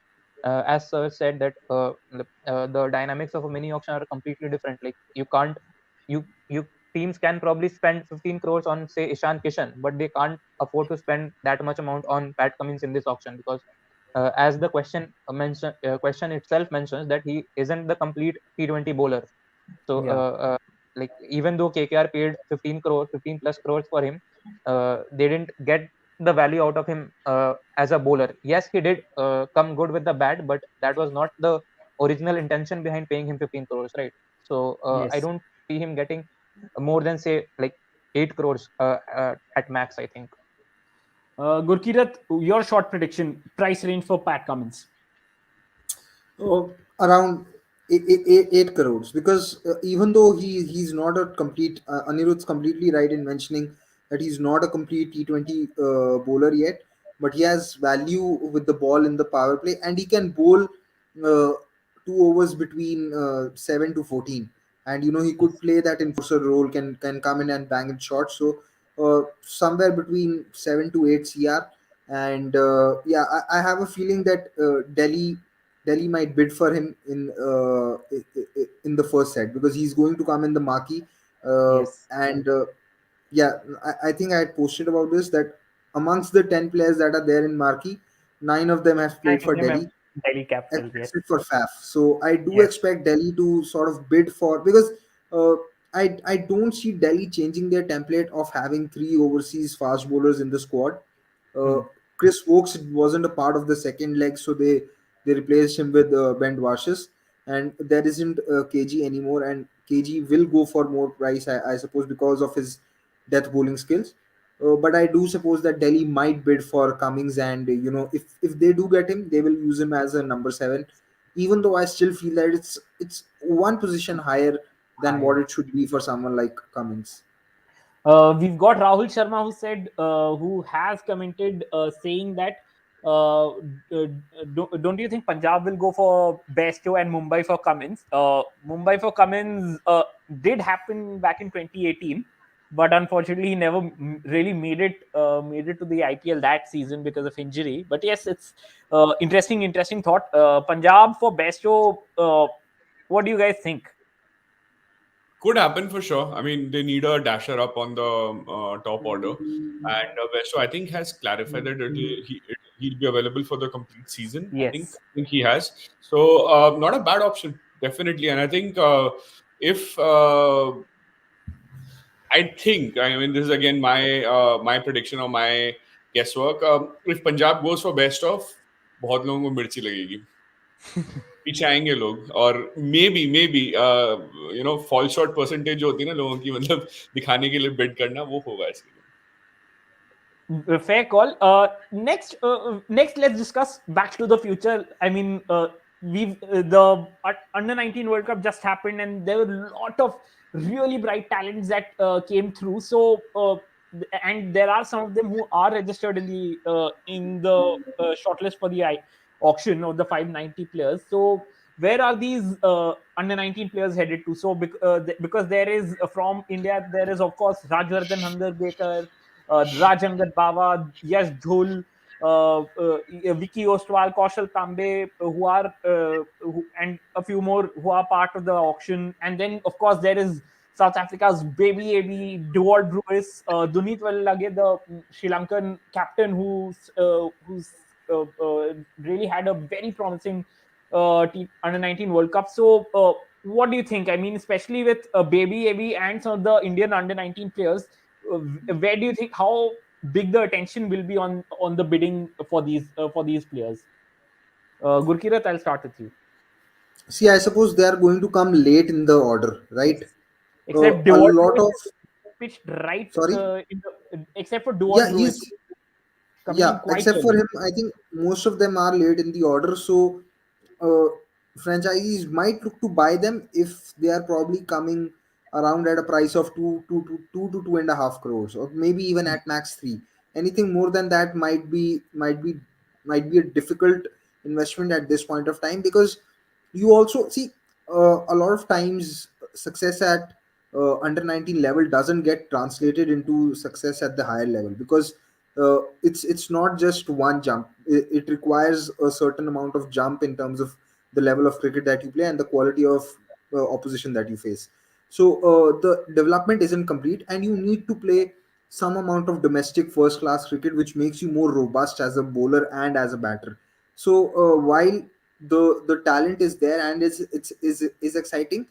as sir said that the dynamics of a mini auction are completely different. Like you teams can probably spend 15 crores on say Ishan Kishan, but they can't afford to spend that much amount on Pat Cummins in this auction, because as the question itself mentions that he isn't the complete T20 bowler. So Yeah. like even though KKR paid 15 crores, 15 plus crores for him, they didn't get the value out of him as a bowler. Yes, he did come good with the bat, but that was not the original intention behind paying him 15 crores, right? So I Yes. don't see him getting more than say like 8 crores at max, I think. Gurkirat, your short prediction, price range for Pat Cummins. Around 8 crores, because even though he's not a complete, Anirudh's completely right in mentioning that he's not a complete T20 bowler yet, but he has value with the ball in the power play, and he can bowl 2 overs between 7 to 14, and he Yes. could play that enforcer role, can come in and bang it short. So somewhere between 7 to 8 CR. And yeah, I have a feeling that Delhi might bid for him in the first set, because he's going to come in the marquee. Yes. And yeah, I think I had posted about this, that amongst the 10 players that are there in marquee, 9 of them have Nine played of for them have Delhi, Delhi capital. Yes. except for Faf. So I do Yes. expect Delhi to sort of bid for, because uh, I don't see Delhi changing their template of having 3 overseas fast bowlers in the squad. Uh, Hmm. Chris Wokes wasn't a part of the second leg, so they replaced him with Ben Washes, and there isn't KG anymore, and KG will go for more price, I suppose, because of his death bowling skills. But I do suppose that Delhi might bid for Cummings, and if they do get him, they will use him as a number 7. Even though I still feel that it's one position higher than what Higher. it should be for someone like Cummings. We've got Rahul Sharma who has commented saying that don't you think Punjab will go for Bairstow and Mumbai for Cummins? Mumbai for Cummins did happen back in 2018, but unfortunately he never really made it to the IPL that season because of injury. But yes, it's interesting thought. Punjab for Bairstow. What do you guys think? Could happen for sure. I mean, they need a dasher up on the top order, and Westo, I think, has clarified that he'll be available for the complete season. Yes. I think he has. So not a bad option, definitely. And I think if I mean, this is again my prediction or my guesswork. If Punjab goes for best of, बहुत लोगों को मिर्ची लगेगी. पीछे आएंगे लोग, और may be fall shot percentage जो होती है ना लोगों की, मतलब दिखाने के लिए बिड करना, वो होगा इसके लिए. Fair call. Next, let's discuss Back to the Future. I mean, we've the under 19 World Cup just happened, and there were a lot of really bright talents that came through. So, and there are some of them who are registered in the shortlist for the auction of the 590 players. So, where are these under 19 players headed to? So, because there is from India, there is of course Rajvardhan Handargekar, Raj Angat Bawa, Yash Dhul, Vicky Ostwal, Kaushal Tambe, and a few more who are part of the auction. And then, of course, there is South Africa's baby AB, Dewald Brewis, Dunit Wallage, the Sri Lankan captain who's really had a very promising under 19 World Cup. So, what do you think? I mean, especially with Baby AB and some of the Indian under 19 players, where do you think how big the attention will be on the bidding for these players? Gurkirat, I'll start with you. See, I suppose they are going to come late in the order, Yes, right? except A Dewald lot Brewis of, is pitched right sorry, except for Dewald yeah, Brewis he's, coming in yeah, quite except for early. him, I think most of them are late in the order. So uh, franchisees might look to buy them if they are probably coming around at a price of two to 2.5 crores, or maybe even at max three. Anything more than that might be a difficult investment at this point of time, because you also see a lot of times success at under 19 level doesn't get translated into success at the higher level, because it's not just one jump. It requires a certain amount of jump in terms of the level of cricket that you play and the quality of opposition that you face. So the development isn't complete, and you need to play some amount of domestic first class cricket, which makes you more robust as a bowler and as a batter. So while the talent is there and is exciting,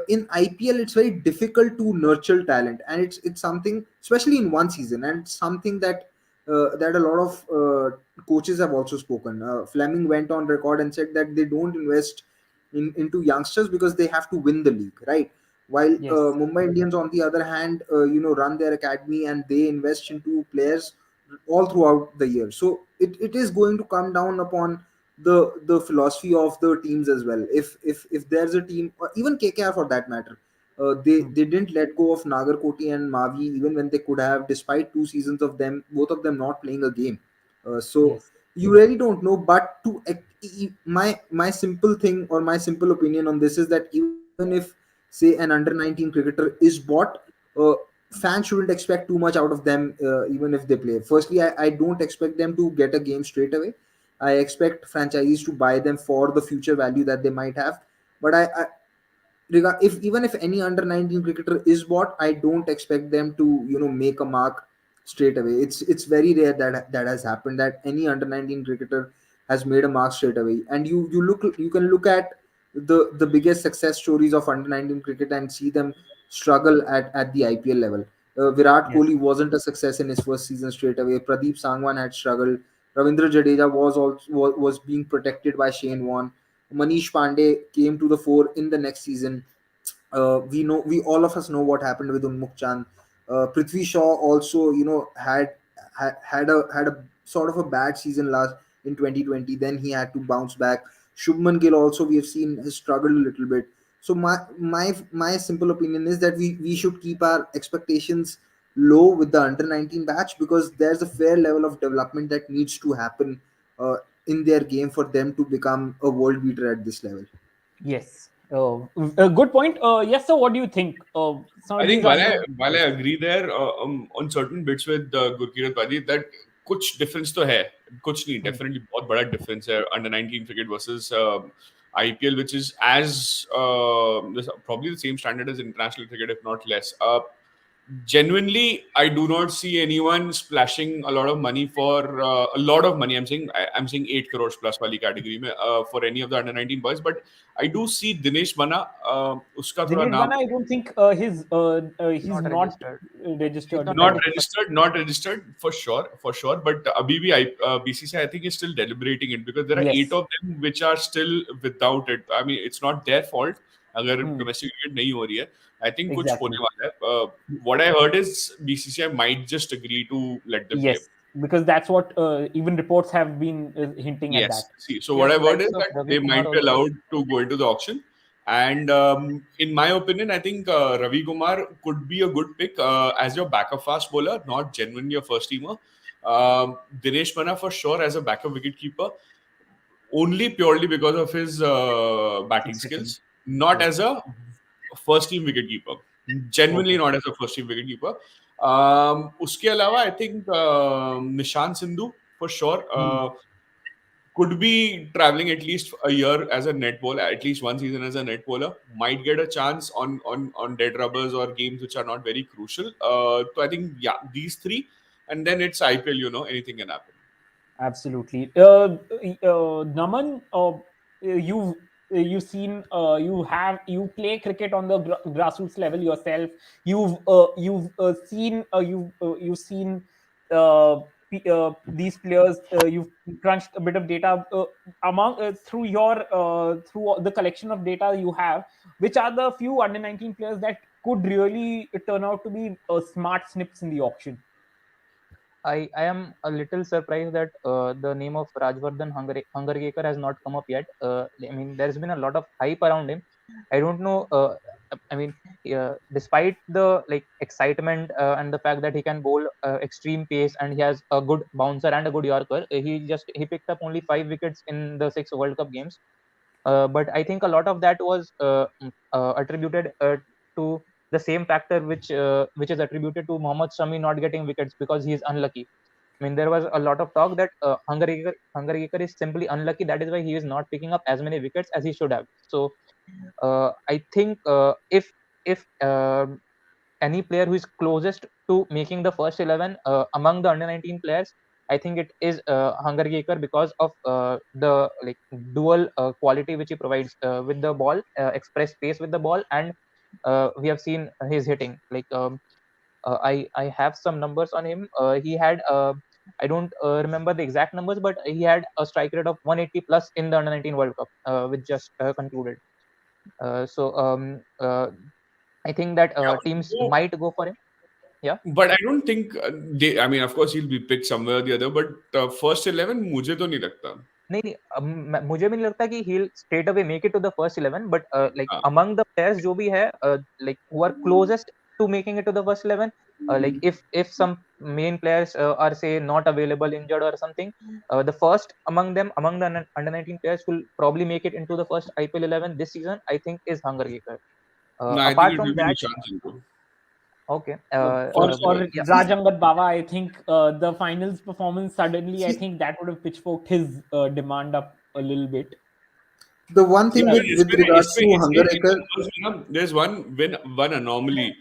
in IPL it's very difficult to nurture talent, and it's something, especially in one season, and it's something that a lot of coaches have also spoken. Fleming went on record and said that they don't invest into youngsters because they have to win the league, right? While Yes, Mumbai Indians, on the other hand, run their academy and they invest into players all throughout the year. So it is going to come down upon the philosophy of the teams as well. If there's a team, or even KKR for that matter, they didn't let go of Nagarkoti and Mavi even when they could have, despite 2 seasons of them, both of them not playing a game. So yes, you really don't know. But my simple thing, or my simple opinion on this, is that even if, say, an under 19 cricketer is bought, uh, fans shouldn't expect too much out of them, even if they play. Firstly, I don't expect them to get a game straight away. I expect franchisees to buy them for the future value that they might have. But if even if any under 19 cricketer is bought, I don't expect them to make a mark straight away. It's very rare that has happened, that any under 19 cricketer has made a mark straight away. And you can look at the biggest success stories of under 19 cricket and see them struggle at the IPL level. Virat yes, Kohli wasn't a success in his first season straight away. Pradeep Sangwan had struggled. Ravindra Jadeja was being protected by Shane Warne. Manish Pandey came to the fore in the next season. We all of us know what happened with Unmukh Chand. Prithvi Shaw also, had a sort of a bad season last in 2020. Then he had to bounce back. Shubman Gill also, we have seen, has struggled a little bit. So my simple opinion is that we should keep our expectations low with the under 19 batch, because there's a fair level of development that needs to happen uh, in their game for them to become a world beater at this level. yes. A good point. Yes, sir. What do you think? Some I of think these while under I 19 while I players. agree there on certain bits with Gurkirat Badi, that कुछ difference तो है, कुछ नहीं, Hmm. definitely बहुत बड़ा difference है under 19 cricket versus IPL, which is as probably the same standard as international cricket, if not less. Genuinely, I do not see anyone splashing a lot of money for a lot of money. I'm saying 8 crores plus wali category में, for any of the under 19 boys, but I do see Dinesh Bana, उसका थोड़ा Dinesh नाम Bana, I don't think he's Not not registered. He's registered not not for. registered. registered, not registered for sure. But abhi bhi BCCI, I think, is still deliberating it because there are eight Yes, of them which are still without it. I mean, it's not their fault. अगर domestic cricket नहीं हो रही है, I think कुछ Exactly. होने वाला है. What I heard is BCCI might just agree to let them play. Yes, because that's what even reports have been hinting at Yes. that. See, so Yeah, what the I've heard likes is of that Ravi they Kumar might be also. allowed to go into the auction. And in my opinion, I think Ravi Kumar could be a good pick as your backup fast bowler, not genuinely a first teamer. Dinesh Manna for sure as a backup wicketkeeper, only purely because of his batting Six hitting. skills, not Yes. as a first team wicketkeeper. Genuinely Okay. not as a first team wicketkeeper. उसके अलावा I think Nishan Sindhu for sure. Could be traveling at least a year as a net bowler, at least one season as a net bowler. Might get a chance on dead rubbers or games which are not very crucial. So I think yeah, these three, and then it's IPL. Anything can happen. Absolutely. Naman, you've seen, you play cricket on the grassroots level yourself. You've seen these players. You've crunched a bit of data among through the collection of data you have. Which are the few under 19 players that could really turn out to be smart snips in the auction? I am a little surprised that the name of Rajvardhan Hungergaker has not come up yet. I mean, there's been a lot of hype around him. I don't know. I mean, despite the excitement and the fact that he can bowl extreme pace and he has a good bouncer and a good Yorker, he picked up only 5 wickets in the 6 World Cup games. But I think a lot of that was attributed to the same factor which is attributed to Mohammad Shami not getting wickets because he is unlucky. I mean, there was a lot of talk that Hungergaker is simply unlucky. That is why he is not picking up as many wickets as he should have. So I think if any player who is closest to making the first 11 among the under 19 players, I think it is Hungergaker because of the dual quality which he provides with the ball, express pace with the ball, and we have seen his hitting. I have some numbers on him. He had I don't remember the exact numbers, but he had a strike rate of 180 plus in the under 19 World Cup, which just concluded. I think that Yeah, teams so, might go for him. Yeah. but I don't think they. I mean, of course, he'll be picked somewhere or the other. But first 11, मुझे तो नहीं लगता. नहीं नहीं मुझे भी नहीं लगता कि he'll straight away make it to the first 11, but हाँ. among the players जो भी है who are closest to making it to the first 11, if some main players are say not available, injured or something, the first among them, among the under 19 players who will probably make it into the first IPL 11 this season, I think is Hungergaker. No, I think Apart it will from be that, Nishan Sindhu. okay, First For 11. yeah. Rajangat Baba, I think the finals performance suddenly, I See, think that would have pitchforked his demand up a little bit. the one See, thing but with regards to in Hungerakar, numbers, there's one anomaly.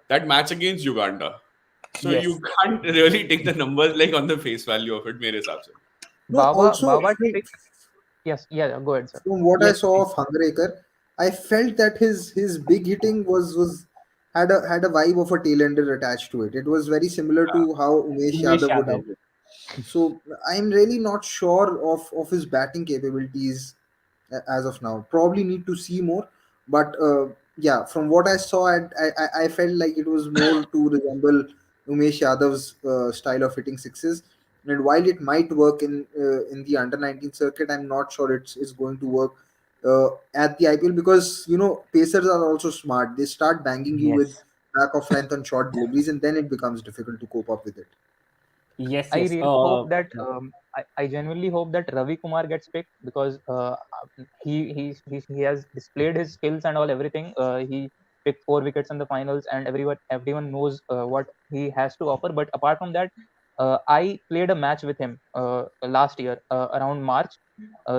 That match against Uganda. So Yes. you can't really take the numbers like on the face value of it, मेरे हिसाब से. no, also Baba yes, yeah, go ahead, sir. from what I Yes, saw please. of Hungerakar, I felt that his big hitting was had a vibe of a tailender attached to it. It was very similar to how Umesh Umesh Yadav would Yadav. hit it. So I'm really not sure of his batting capabilities as of now. Probably need to see more, but yeah, from what I saw, I felt like it was more to resemble Umesh Yadav's style of hitting sixes. And while it might work in the under 19 circuit, I'm not sure it's going to work at the IPL because pacers are also smart. They start banging you with Yes. back of length and short deliveries, and then it becomes difficult to cope up with it. Yes, I yes. really hope that Yeah. I genuinely hope that Ravi Kumar gets picked because he has displayed his skills and all everything. He picked 4 wickets in the finals, and everyone knows what he has to offer. But apart from that, I played a match with him last year around March.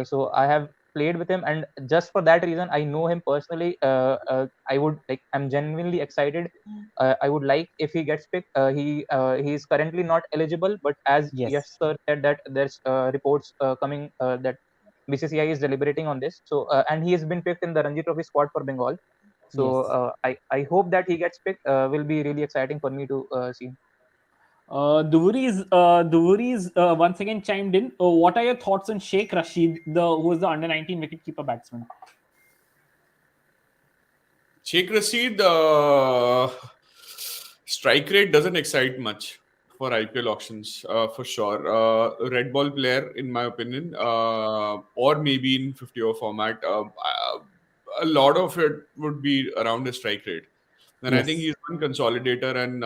So I have played with him, and just for that reason, I know him personally. I'm genuinely excited. I would like if he gets picked. He is currently not eligible, but as Yes. Yash sir said that there's reports coming that BCCI is deliberating on this. So and he has been picked in the Ranji Trophy squad for Bengal. So Yes. I hope that he gets picked. Will be really exciting for me to see. Duvuri's once again chimed in. What are your thoughts on Sheikh Rashid, who is the under 19 wicketkeeper batsman? Sheikh Rashid, strike rate doesn't excite much for IPL auctions, for sure. Red ball player, in my opinion, or maybe in 50 over format, a lot of it would be around his strike rate. And I think Yes. he's one consolidator and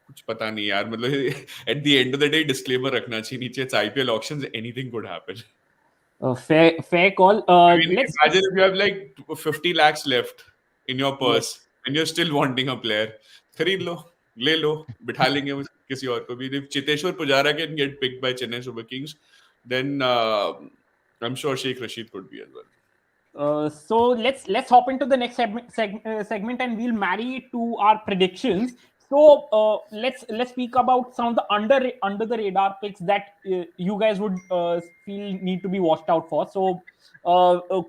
कुछ पता नहीं यार मतलब at the end of the day disclaimer रखना चाहिए नीचे it's IPL auctions anything could happen. Fair call. I mean, Let's imagine if you have like 50 lakhs left in your Yes. purse and you're still wanting a player. खरीद लो, ले लो, बिठा लेंगे किसी और को भी. If Chiteshwar Pujara can get picked by Chennai Super Kings, then I'm sure Sheikh Rashid could be as well. So let's hop into the next segment, and we'll marry it to our predictions. So let's speak about some of the under the radar picks that you guys would feel need to be watched out for. So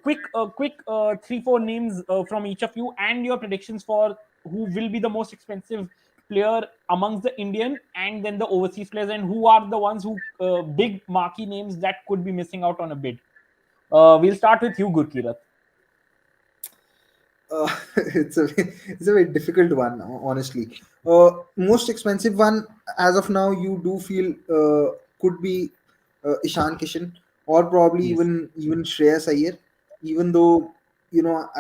quick 3-4 names from each of you, and your predictions for who will be the most expensive player amongst the Indian and then the overseas players, and who are the ones who big marquee names that could be missing out on a bid. We'll start with you, Gurkirat. It's a very difficult one, honestly. Most expensive one as of now, you do feel could be Ishan Kishan, or probably Yes. even Shreyas Iyer. Even though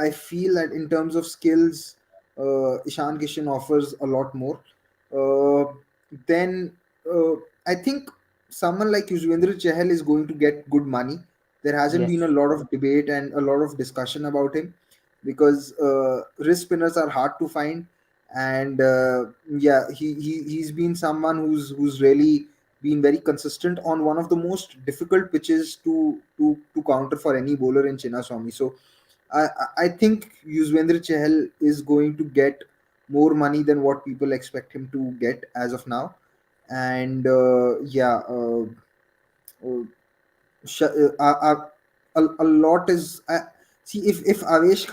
I feel that in terms of skills, Ishan Kishan offers a lot more. Uh, then I think someone like Yuzvendra Chahal is going to get good money. There hasn't been a Yes. lot of debate and a lot of discussion about him because wrist spinners are hard to find, and yeah, he's been someone who's really been very consistent on one of the most difficult pitches to counter for any bowler in Chinnaswamy. So I think Yuzvendra Chahal is going to get more money than what people expect him to get as of now, and yeah. Uh, a lot is see if Avesh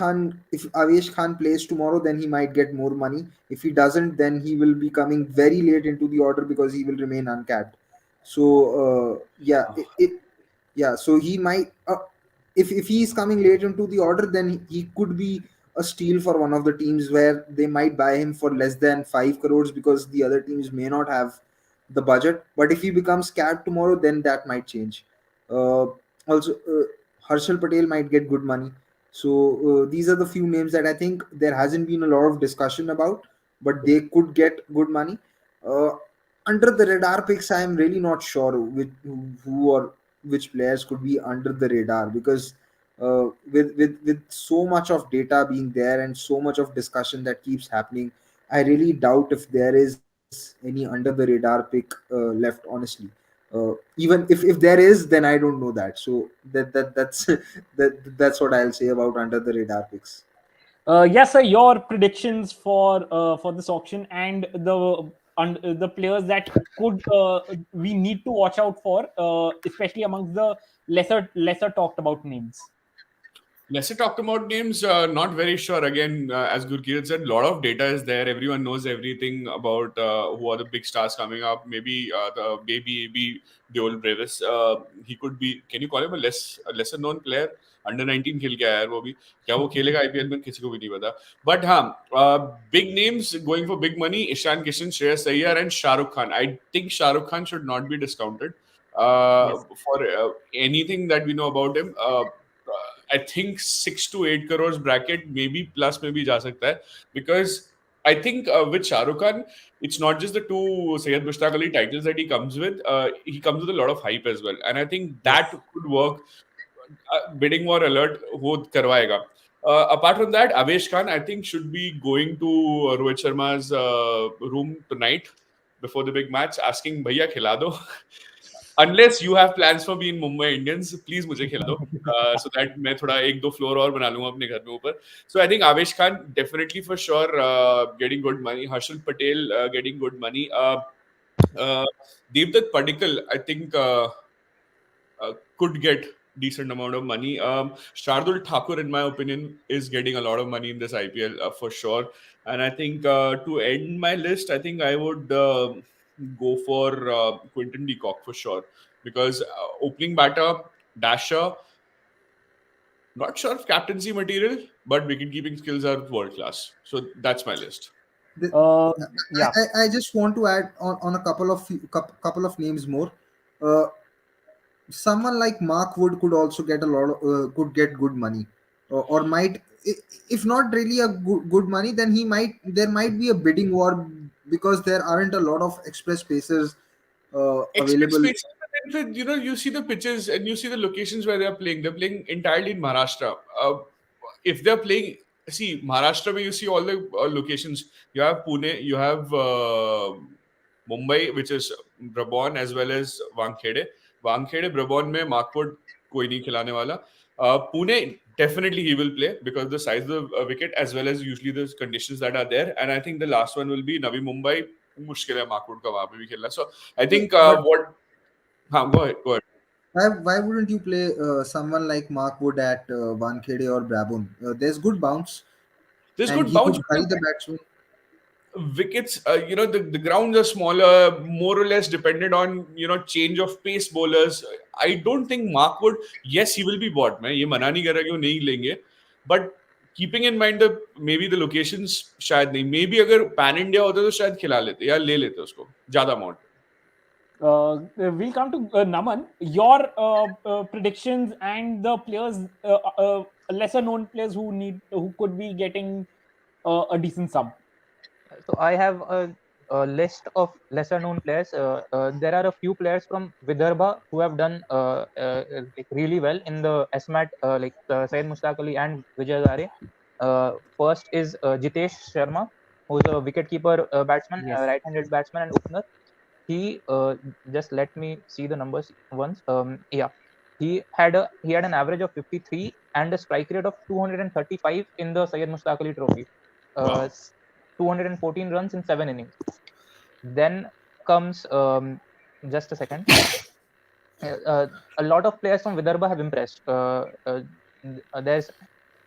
Khan plays tomorrow, then he might get more money. If he doesn't, then he will be coming very late into the order because he will remain uncapped. So yeah, yeah, so he might if he is coming late into the order, then he could be a steal for one of the teams where they might buy him for less than 5 crores because the other teams may not have the budget. But if he becomes capped tomorrow, then that might change. Also, Harshal Patel might get good money. So these are the few names that I think there hasn't been a lot of discussion about, but they could get good money. Uh, Under the radar picks, I am really not sure who or which players could be under the radar because with so much of data being there and so much of discussion that keeps happening, I really doubt if there is any under the radar pick left. Honestly, even if there is, then I don't know that. So that's that's what I'll say about under the radar picks. Yes, sir. Your predictions for this auction and the players that could we need to watch out for, especially amongst the lesser talked about names. Lesser talked about names, not very sure. Again, as Gurkirat said, a lot of data is there. Everyone knows everything about who are the big stars coming up. Maybe the baby AB Deol Brevis. He could be. Can you call him a lesser known player? Under 19 खेल के आया है वो भी. क्या वो खेलेगा IPL में किसी को भी नहीं पता. बट हाँ, big names going for big money. Ishan Kishan, Shreyas Iyer and Shahrukh Khan. I think Shahrukh Khan should not be discounted Yes. for anything that we know about him. I think 6 to 8 crores bracket, maybe plus, maybe जा सकता है, because I think with Shah Rukh Khan, it's not just the two Syed Mushtaq Ali titles that he comes with. He comes with a lot of hype as well, and I think that Yes. could work. Bidding war alert वो करवाएगा. Apart from that, Avesh Khan, I think, should be going to Rohit Sharma's room tonight before the big match, asking भैया खिला दो. Unless you have plans for me in Mumbai Indians, please मुझे खिला दो, so that मैं थोड़ा एक दो floor और बना लूँगा अपने घर में ऊपर. So I think Avesh Khan definitely for sure getting good money. Harshal Patel getting good money. Uh, Devdutt Padikkal, I think could get decent amount of money. Shardul Thakur, in my opinion, is getting a lot of money in this IPL for sure. And I think to end my list, I think I would go for Quinton de Kock for sure, because opening batter, dasher, Not sure if captaincy material, but wicket keeping skills are world class. So that's my list. The, Uh, yeah. I just want to add on a couple of names more. Uh, Someone like Mark Wood could also get a lot of could get good money, or might if not really a good money, then there might be a bidding war because there aren't a lot of express pacers Express available. spaces, but then you see the pitches and you see the locations where they're playing. They're playing entirely in Maharashtra. If they're playing, see Maharashtra, where you see all the locations. You have Pune, you have Mumbai, which is Brabon, as well as Wankhede. Wankhede, Brabon में Markwood कोई नहीं खिलाने वाला. Pune, definitely he will play because the size of the wicket as well as usually the conditions that are there. And I think the last one will be Navi Mumbai. मुश्किल है Mark Wood का वहां पे भी खेलना. So I think But what. Go ahead. Go ahead. why wouldn't you play someone like Mark Wood at Wankhede or Brabon? There's good bounce, There's and good he bounce, could but hurry the the batsman. wickets, the grounds are smaller, more or less dependent on, change of pace bowlers. I don't think Mark would, yes, he will be bought. मैं ये मना नहीं कर रहा कि वो नहीं लेंगे. But keeping in mind the maybe the locations शायद नहीं. Maybe अगर pan India होता तो शायद खिला लेते या ले लेते उसको ज्यादा amount. We'll come to Naman. Your predictions and the players, lesser known players who could be getting a decent sum. So I have a list of lesser known players. There are a few players from Vidarbha who have done like really well in the SMAT, like Syed Mushtaq Ali and Vijay Hazare. First is Jitesh Sharma, who's a wicketkeeper batsman, Yes. right-handed batsman and opener. He just let me see the numbers once. Yeah, he had an average of 53 and a strike rate of 235 in the Syed Mushtaq Ali Trophy. Uh, Wow. 214 runs in 7 innings. Then comes just a second. A lot of players from Vidarbha have impressed.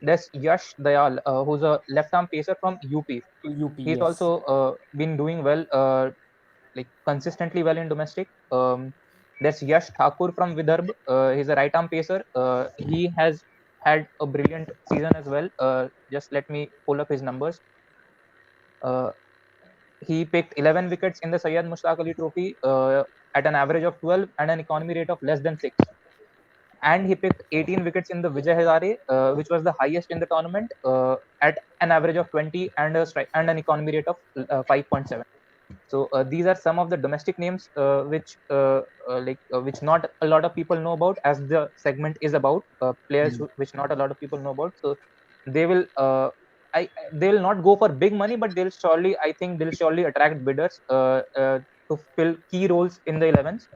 There's Yash Dayal, who's a left-arm pacer from UP. UP, He's yes. also been doing well, like consistently well in domestic. There's Yash Thakur from Vidarbh. He's a right-arm pacer. He has had a brilliant season as well. Just let me pull up his numbers. Uh, he picked 11 wickets in the Syed Mushtaq Ali Trophy at an average of 12 and an economy rate of less than 6. And he picked 18 wickets in the Vijay Hazare, which was the highest in the tournament, at an average of 20 and and an economy rate of 5.7. So these are some of the domestic names which not a lot of people know about, as the segment is about players which not a lot of people know about. So they will they will not go for big money, but I think they'll surely attract bidders to fill key roles in the 11s.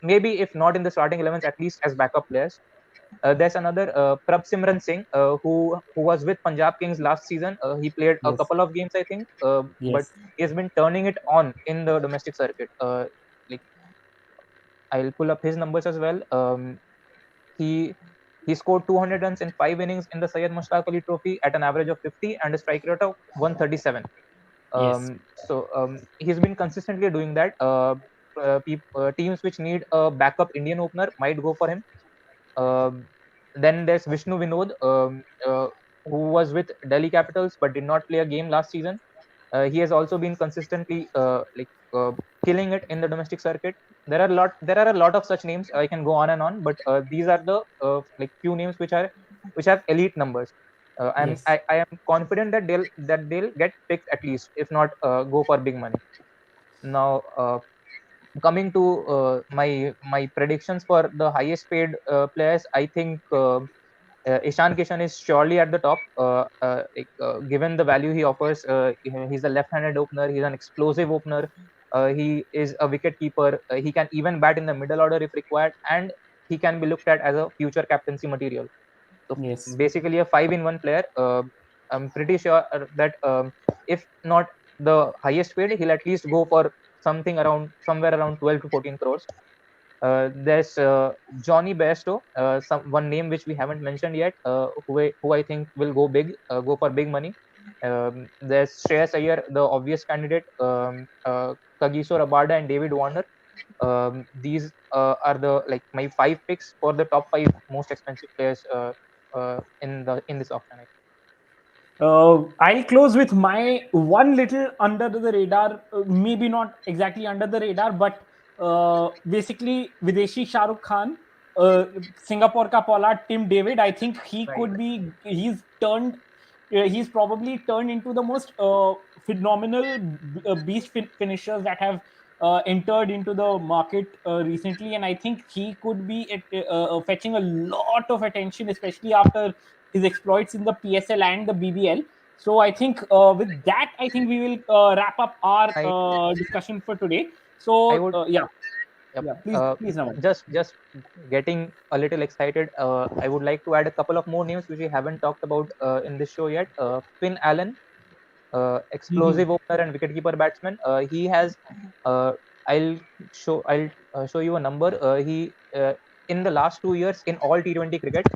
Maybe if not in the starting 11s, at least as backup players. There's another Prabsimran Singh, who was with Punjab Kings last season. He played a Yes. couple of games, I think, but Yes. he has been turning it on in the domestic circuit. Like I'll pull up his numbers as well. He he scored 200 runs in 5 innings in the Syed Mushtaq Ali Trophy at an average of 50 and a strike rate of 137. Yes. He's been consistently doing that. Teams which need a backup Indian opener might go for him. Um, then there's Vishnu Vinod, who was with Delhi Capitals but did not play a game last season. He has also been consistently killing it in the domestic circuit. There are a lot of such names. I can go on and on, but these are the like few names which have elite numbers. Yes. I am confident that they'll get picked at least, if not go for big money. Now, coming to my predictions for the highest paid players, I think Ishan Kishan is surely at the top. Given the value he offers, he's a left-handed opener. He's an explosive opener. He is a wicket keeper. He can even bat in the middle order if required, and he can be looked at as a future captaincy material. So Yes. basically, a five-in-one player. I'm pretty sure that if not the highest paid, he'll at least go for somewhere around 12 to 14 crores. There's Johnny Bairstow, one name which we haven't mentioned yet, who I think will go for big money. There's Shreyas Iyer, the obvious candidate, Kagiso Rabada and David Warner. These are the my five picks for the top five most expensive players in this auction. I'll close with my one little under the radar, maybe not exactly under the radar, but basically Videshi Shah Rukh Khan, Singapore ka Pollard, Tim David. I think he Right. could be. He's probably turned into the most phenomenal beast finishers that have entered into the market recently, and I think he could be fetching a lot of attention, especially after his exploits in the PSL and the BBL. So I think with that, I think we will wrap up our I discussion for today. I So would Yep. yeah, please, Naman. Just getting a little excited. I would like to add a couple of more names which we haven't talked about in this show yet. Finn Allen, explosive opener and wicketkeeper batsman. He has. I'll show you a number. He in the last 2 years in all T20 cricket,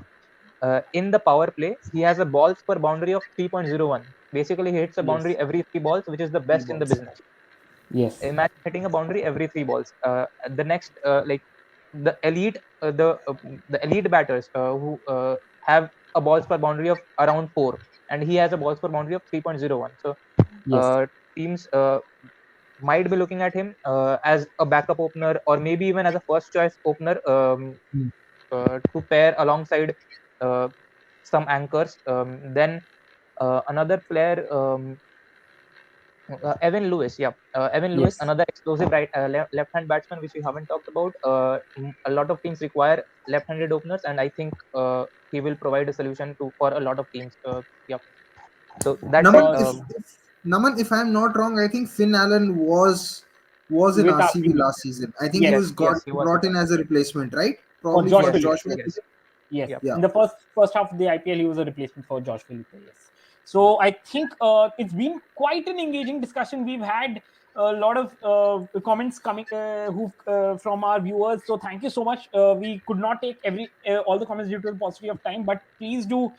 in the power play, he has a balls per boundary of 3.01. Basically, he hits a boundary Yes, every 3 balls, which is the three best in the balls. business. Yes, Imagine hitting a boundary every 3 balls. The next, like the elite, the elite batters who have a balls per boundary of around 4, and he has a balls per boundary of 3.01. So yes, teams might be looking at him as a backup opener, or maybe even as a first choice opener, mm, to pair alongside uh, some anchors. Then another player. Evan Lewis, yeah, Evan Lewis, yes. another explosive left-hand batsman, which we haven't talked about. A lot of teams require left-handed openers, and I think he will provide a solution to for a lot of teams. Yeah, so that's it. Naman, Uh, if I'm not wrong, I think Finn Allen was in with RCB RCB. last season. I think he Yes, was got Yes, he was in brought in that. as a replacement, right? for Probably Josh for Yes, Josh Philippe. yes, Philippe. Yes, yep. Yeah. in the first half of the IPL, he was a replacement for Josh Philippe. Yes. So I think it's been quite an engaging discussion. We've had a lot of comments coming who from our viewers. So thank you so much. We could not take every all the comments due to the paucity of time, but please do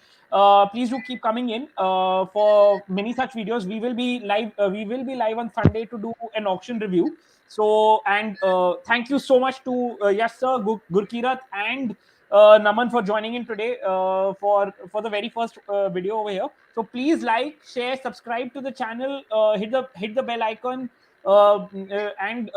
keep coming in for many such videos. We will be live. We will be live on Sunday to do an auction review. So and thank you so much to Yash sir, Gurkirat, and Naman for joining in today for the very first video over here. So please like, share, subscribe to the channel, hit the bell icon, and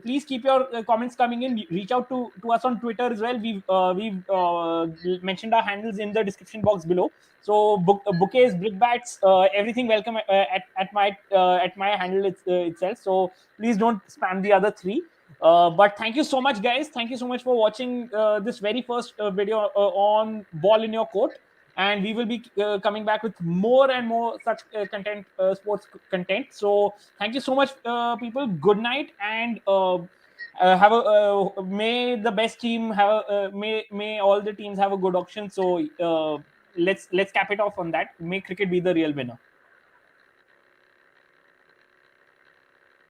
please keep your comments coming in. Reach out to us on Twitter as well. We've mentioned our handles in the description box below. So bouquets, brickbats, everything welcome at my handle itself. So please don't spam the other three. But thank you so much, guys. Thank you so much for watching this very first video on ball in your court. And we will be coming back with more and more such content, sports content. So thank you so much, people. Good night, and have a may the best team have may all the teams have a good auction. So let's cap it off on that. May cricket be the real winner.